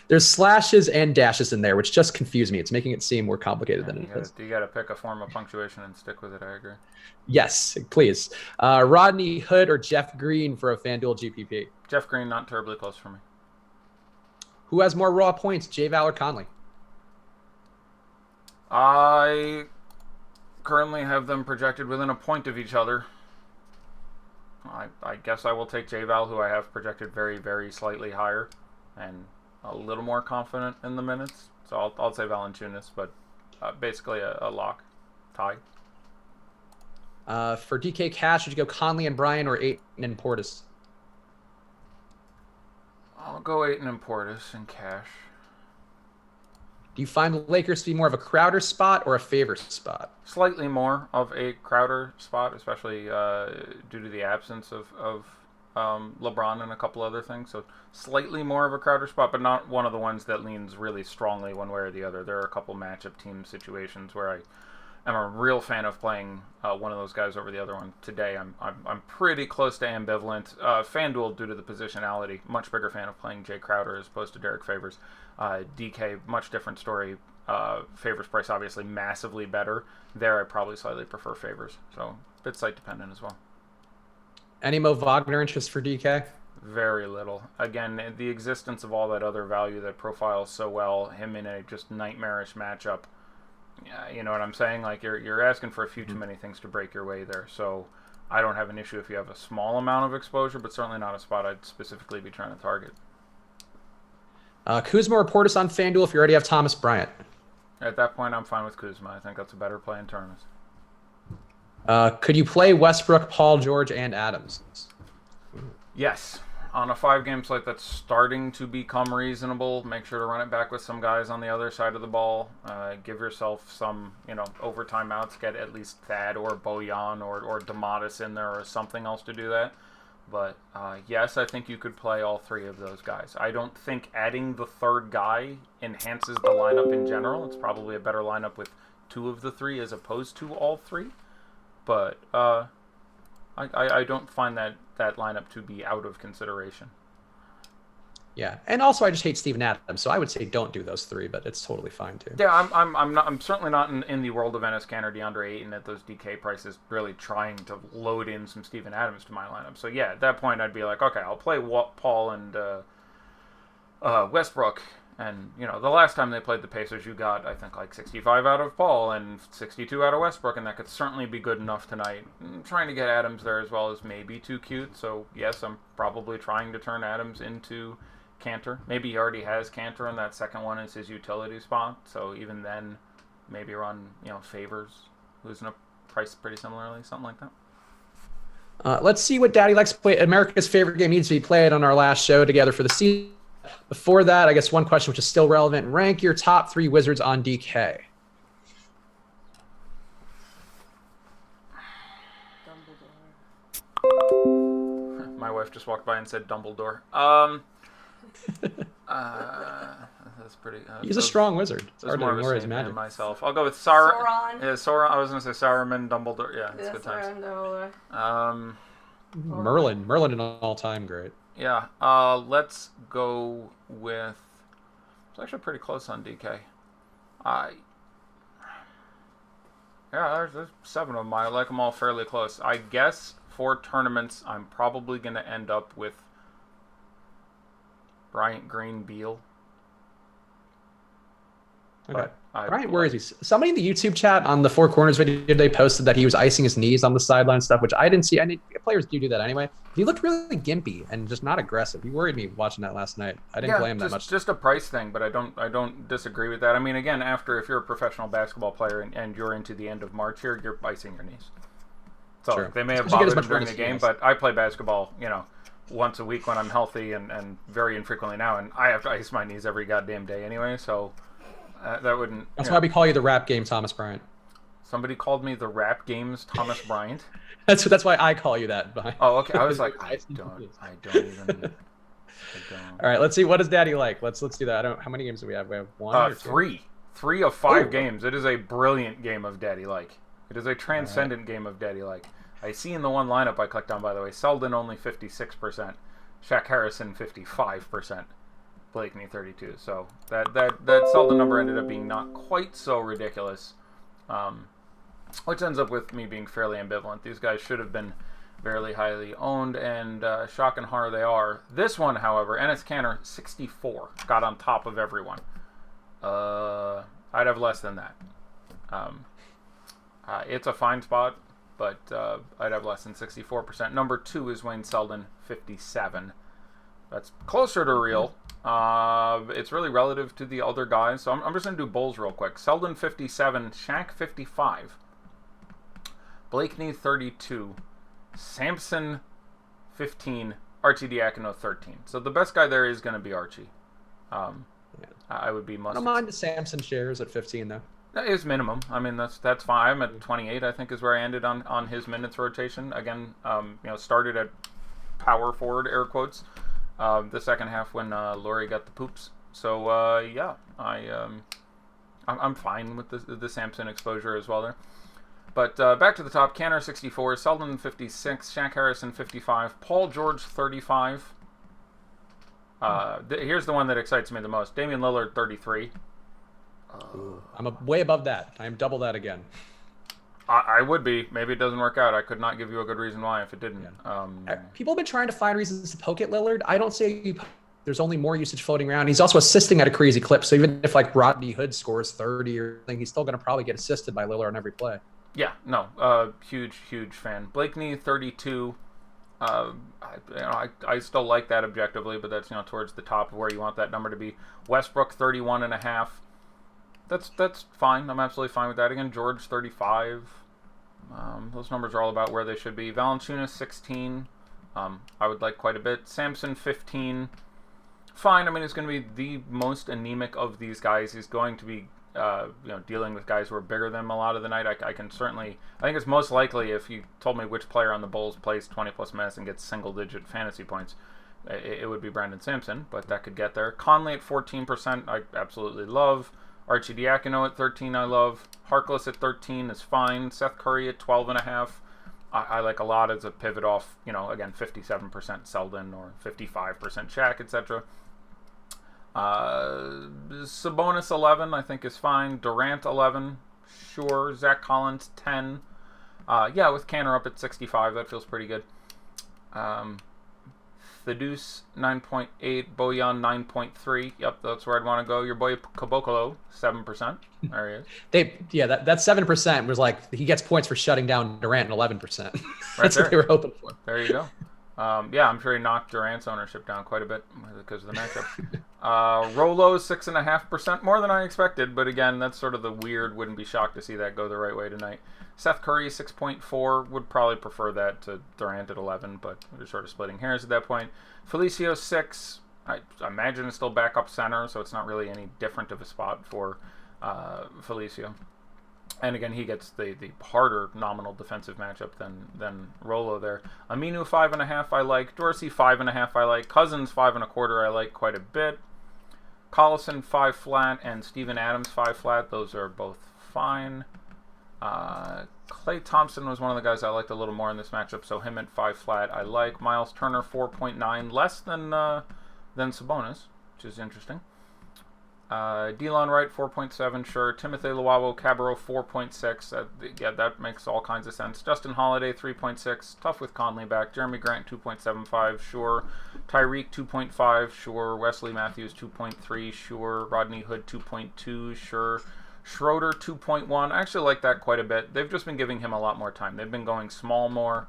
There's slashes and dashes in there, which just confuse me. It's making it seem more complicated than it is. You got to pick a form of punctuation and stick with it. I agree. Yes, please. Rodney Hood or Jeff Green for a FanDuel GPP? Jeff Green, not terribly close for me. Who has more raw points, J-Val or Conley? I currently have them projected within a point of each other. I guess I will take J-Val, who I have projected very, very slightly higher and a little more confident in the minutes. So I'll say Valanciunas, but basically a lock. Tie. For DK Cash, would you go Conley and Bryant or Ayton and Portis? I'll go Ayton and Portis and Cash. Do you find the Lakers to be more of a Crowder spot or a Favors spot? Slightly more of a Crowder spot, especially due to the absence of LeBron and a couple other things. So slightly more of a Crowder spot, but not one of the ones that leans really strongly one way or the other. There are a couple matchup team situations where I'm a real fan of playing one of those guys over the other one. Today, I'm pretty close to ambivalent. FanDuel, due to the positionality, much bigger fan of playing Jay Crowder as opposed to Derek Favors. DK, much different story. Favors price obviously massively better. There, I probably slightly prefer Favors. So, bit site dependent as well. Any Mo Wagner interest for DK? Very little. Again, the existence of all that other value that profiles so well, him in a just nightmarish matchup. You know what I'm saying? Like you're asking for a few too many things to break your way there. So I don't have an issue if you have a small amount of exposure, but certainly not a spot I'd specifically be trying to target. Kuzma or Portis on FanDuel if you already have Thomas Bryant? At that point, I'm fine with Kuzma. I think that's a better play in tournaments. Could you play Westbrook, Paul George, and Adams? Yes. On a 5-game slate that's starting to become reasonable, make sure to run it back with some guys on the other side of the ball. Give yourself some, overtime outs. Get at least Thad or Bojan or DeMattis in there or something else to do that. But yes, I think you could play all three of those guys. I don't think adding the third guy enhances the lineup in general. It's probably a better lineup with two of the three as opposed to all three. But I don't find that lineup to be out of consideration. Yeah, and also I just hate Steven Adams, so I would say don't do those three, but it's totally fine too. Yeah, I'm certainly not in the world of Enes Kanter, DeAndre Ayton at those DK prices, really trying to load in some Steven Adams to my lineup. So yeah, at that point I'd be like, okay, I'll play Paul and Westbrook. And, the last time they played the Pacers, you got, I think, like 65 out of Paul and 62 out of Westbrook, and that could certainly be good enough tonight. I'm trying to get Adams there as well as maybe too cute, so yes, I'm probably trying to turn Adams into Kanter. Maybe he already has Kanter, and that second one is his utility spot, so even then, maybe run, Favors, who's in a price pretty similarly, something like that. Let's see what Daddy likes to play. America's favorite game needs to be played on our last show together for the season. Before that, I guess one question which is still relevant. Rank your top 3 Wizards on DK. Dumbledore. My wife just walked by and said Dumbledore. That's pretty... He's a strong wizard. It's hard to ignore his magic. magic. Myself. I'll go with Sauron. Sauron. Yeah, Sauron. I was going to say Saruman, Dumbledore. Yeah, it's good times. Merlin an all-time great. Yeah, let's go with... It's actually pretty close on DK. There's 7 of them. I like them all fairly close. I guess for tournaments, I'm probably going to end up with Bryant, Green, Beal. Okay. Bryant, where is he? Somebody in the YouTube chat on the Four Corners video, they posted that he was icing his knees on the sideline stuff, which I didn't see. I mean, players do that anyway. He looked really gimpy and just not aggressive. He worried me watching that last night. I didn't play him that much. Just a price thing, but I don't disagree with that. I mean, again, if you're a professional basketball player and you're into the end of March here, you're icing your knees. So Sure. They may have bothered him during the game, but I play basketball, once a week when I'm healthy and very infrequently now, and I have to ice my knees every goddamn day anyway, so that wouldn't... That's why we call you the rap game Thomas Bryant. Somebody called me the rap games Thomas Bryant. That's why I call you that. Oh, okay. I was like, I don't even... All right, let's see. What does Daddy like? Let's do that. How many games do we have? We have 1 or 2? 3. 3 of 5 games. It is a brilliant game of Daddy like. It is a transcendent game of Daddy like. I see in the one lineup I clicked on, by the way, Selden only 56%, Shaq Harrison 55%. Blakeney 32. So that Selden number ended up being not quite so ridiculous, which ends up with me being fairly ambivalent. These guys should have been fairly highly owned, and shock and horror they are. This one, however, Enes Kanter 64 got on top of everyone. I'd have less than that. It's a fine spot, but I'd have less than 64%. Number 2 is Wayne Selden, 57. That's closer to real. It's really relative to the other guys, so I'm just going to do Bulls real quick. Selden, 57. Shaq, 55. Blakeney, 32. Sampson, 15. Archie Diacono, 13. So the best guy there is going to be Archie. I would be most. I don't mind the Sampson shares at 15 though. That is minimum. I mean, that's fine. I'm at 28. I think is where I ended on his minutes rotation. Again, started at power forward, air quotes, the second half when Laurie got the poops. So yeah, I'm fine with the Sampson exposure as well there. But back to the top: Kanter 64, Selden 56, Shaq Harrison 55, Paul George 35. Here's the one that excites me the most: Damian Lillard 33. I'm way above that. I am double that again. I would be. Maybe it doesn't work out. I could not give you a good reason why if it didn't. Yeah. People have been trying to find reasons to poke at Lillard. I don't say there's only more usage floating around. He's also assisting at a crazy clip. So even if like Rodney Hood scores 30 or something, he's still going to probably get assisted by Lillard on every play. Yeah, no, huge fan. Blakeney 32. I still like that objectively, but that's towards the top of where you want that number to be. Westbrook 31.5. That's fine. I'm absolutely fine with that. Again, George 35. Those numbers are all about where they should be. Valanciunas 16. I would like quite a bit. Sampson 15. Fine. I mean, it's going to be the most anemic of these guys. He's going to be dealing with guys who are bigger than him a lot of the night. I think it's most likely if you told me which player on the Bulls plays 20 plus minutes and gets single digit fantasy points, it would be Brandon Sampson, but that could get there. Conley at 14%, I absolutely love. Archie Diacono at 13, I love. Harkless at 13 is fine. Seth Curry at 12.5. I like a lot as a pivot off, again, 57% Selden or 55% Shaq, etc. Sabonis 11 I think is fine. Durant 11, sure. Zach Collins 10. Yeah, with Kanter up at 65, that feels pretty good. Thaddeus 9.8, Bojan 9.3. Yep, that's where I'd want to go. Your boy Caboclo 7%. There he is. That 7% was like he gets points for shutting down Durant and 11%. That's there. What they were hoping for. There you go. Yeah, I'm sure he knocked Durant's ownership down quite a bit because of the matchup. Rolo 6.5%, more than I expected, but again, that's sort of the weird. Wouldn't be shocked to see that go the right way tonight. Seth Curry 6.4, would probably prefer that to Durant at 11, but we're sort of splitting hairs at that point. Felicio 6, I imagine it's still backup center, so it's not really any different of a spot for Felicio. And again, he gets the harder nominal defensive matchup than Rolo there. Aminu 5.5 I like. Dorsey 5.5 I like. Cousins 5.25 I like quite a bit. Collison 5 flat and Steven Adams 5 flat. Those are both fine. Klay Thompson was one of the guys I liked a little more in this matchup, so him at 5 flat I like. Miles Turner 4.9, less than Sabonis, which is interesting. Delon Wright 4.7, sure. Timothy Luwawu Cabarro 4.6. Yeah, that makes all kinds of sense. Justin Holiday 3.6. Tough with Conley back. Jeremy Grant 2.75, sure. Tyreek 2.5, sure. Wesley Matthews 2.3, sure. Rodney Hood 2.2, sure. Schroeder 2.1. I actually like that quite a bit. They've just been giving him a lot more time. They've been going small more.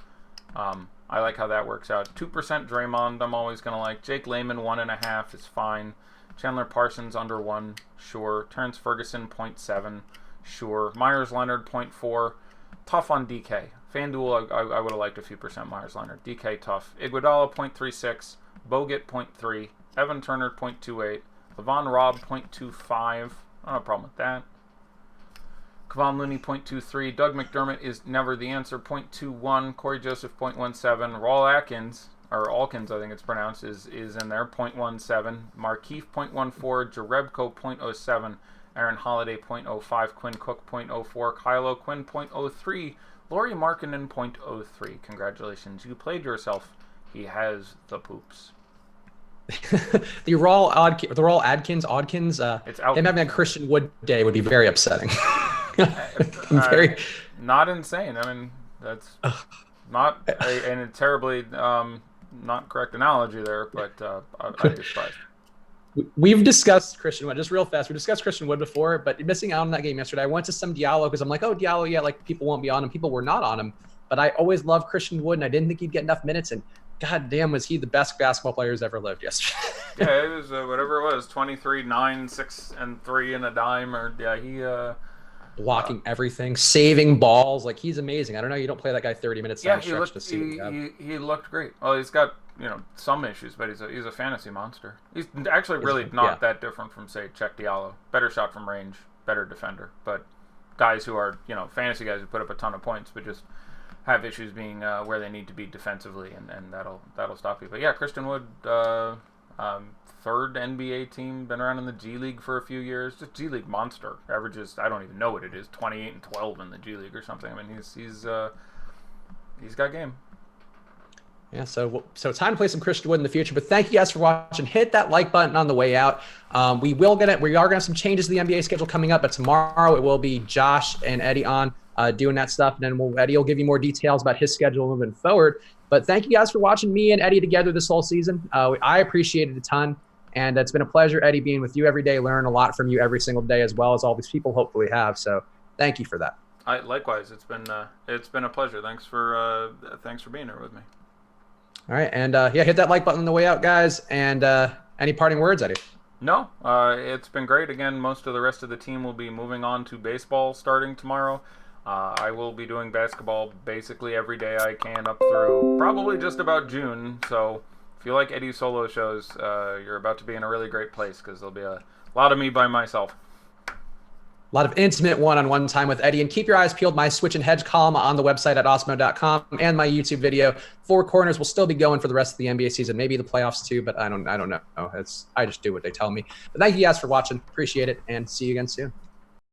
I like how that works out. 2% Draymond I'm always going to like. Jake Layman 1.5 is fine. Chandler Parsons under 1, sure. Terrence Ferguson 0.7, sure. Myers Leonard 0.4. Tough on DK. FanDuel I would have liked a few percent Myers Leonard. DK tough. Iguodala 0.36. Bogut 0.3. Evan Turner 0.28. Levon Robb 0.25. I don't have a problem with that. Kevon Looney 0.23. Doug McDermott is never the answer 0.21. Corey Joseph 0.17. Raul Atkins, or Alkins I think it's pronounced, is in there 0.17. Markeith 0.14. Jarebko 0.07. Aaron Holiday 0.05. Quinn Cook 0.04. Kyle O'Quinn 0.03. Lauri Markkanen 0.03. Congratulations, you played yourself. He has the poops. The Raw Adkins. It's Him having a Christian Wood day would be very upsetting. Very. Not insane. I mean, that's not a terribly not correct analogy there, but I'd be surprised. We've discussed Christian Wood just real fast. We discussed Christian Wood before, but missing out on that game yesterday. I went to some Diallo because I'm like, oh, Diallo, yeah, like people won't be on him. People were not on him, but I always loved Christian Wood, and I didn't think he'd get enough minutes. And god damn, was he the best basketball player who's ever lived yesterday? Yeah, it was whatever it was, 23, 9, 6, and 3 and a dime, or yeah, he blocking everything, saving balls. Like, he's amazing. I don't know. You don't play that guy 30 minutes yeah, down stretch to see he looked great. Well, he's got some issues, but he's a fantasy monster. He's actually really not that different from, say, Check Diallo. Better shot from range, better defender, but guys who are fantasy guys who put up a ton of points, but just have issues being where they need to be defensively, and that'll stop you. But yeah, Christian Wood, third NBA team, been around in the G League for a few years. Just G League monster. Averages, I don't even know what it is, 28 and 12 in the G League or something. I mean, he's got game. Yeah, so time to play some Christian Wood in the future. But thank you guys for watching. Hit that like button on the way out. We are gonna have some changes to the NBA schedule coming up, but tomorrow it will be Josh and Eddie on doing that stuff, and then Eddie will give you more details about his schedule moving forward. But thank you guys for watching me and Eddie together this whole season. I appreciate it a ton, and it's been a pleasure, Eddie, being with you every day. Learn a lot from you every single day, as well as all these people hopefully have. So thank you for that. Likewise, it's been a pleasure. Thanks for being here with me. All right, and hit that like button on the way out, guys. And any parting words, Eddie? No, it's been great. Again, most of the rest of the team will be moving on to baseball starting tomorrow. I will be doing basketball basically every day I can up through probably just about June. So if you like Eddie's solo shows, you're about to be in a really great place because there'll be a lot of me by myself. A lot of intimate one-on-one time with Eddie. And keep your eyes peeled. My Switch and Hedge column on the website at awesemo.com and my YouTube video. Four Corners will still be going for the rest of the NBA season, maybe the playoffs too, but I don't know. I just do what they tell me. But thank you guys for watching. Appreciate it, and see you again soon.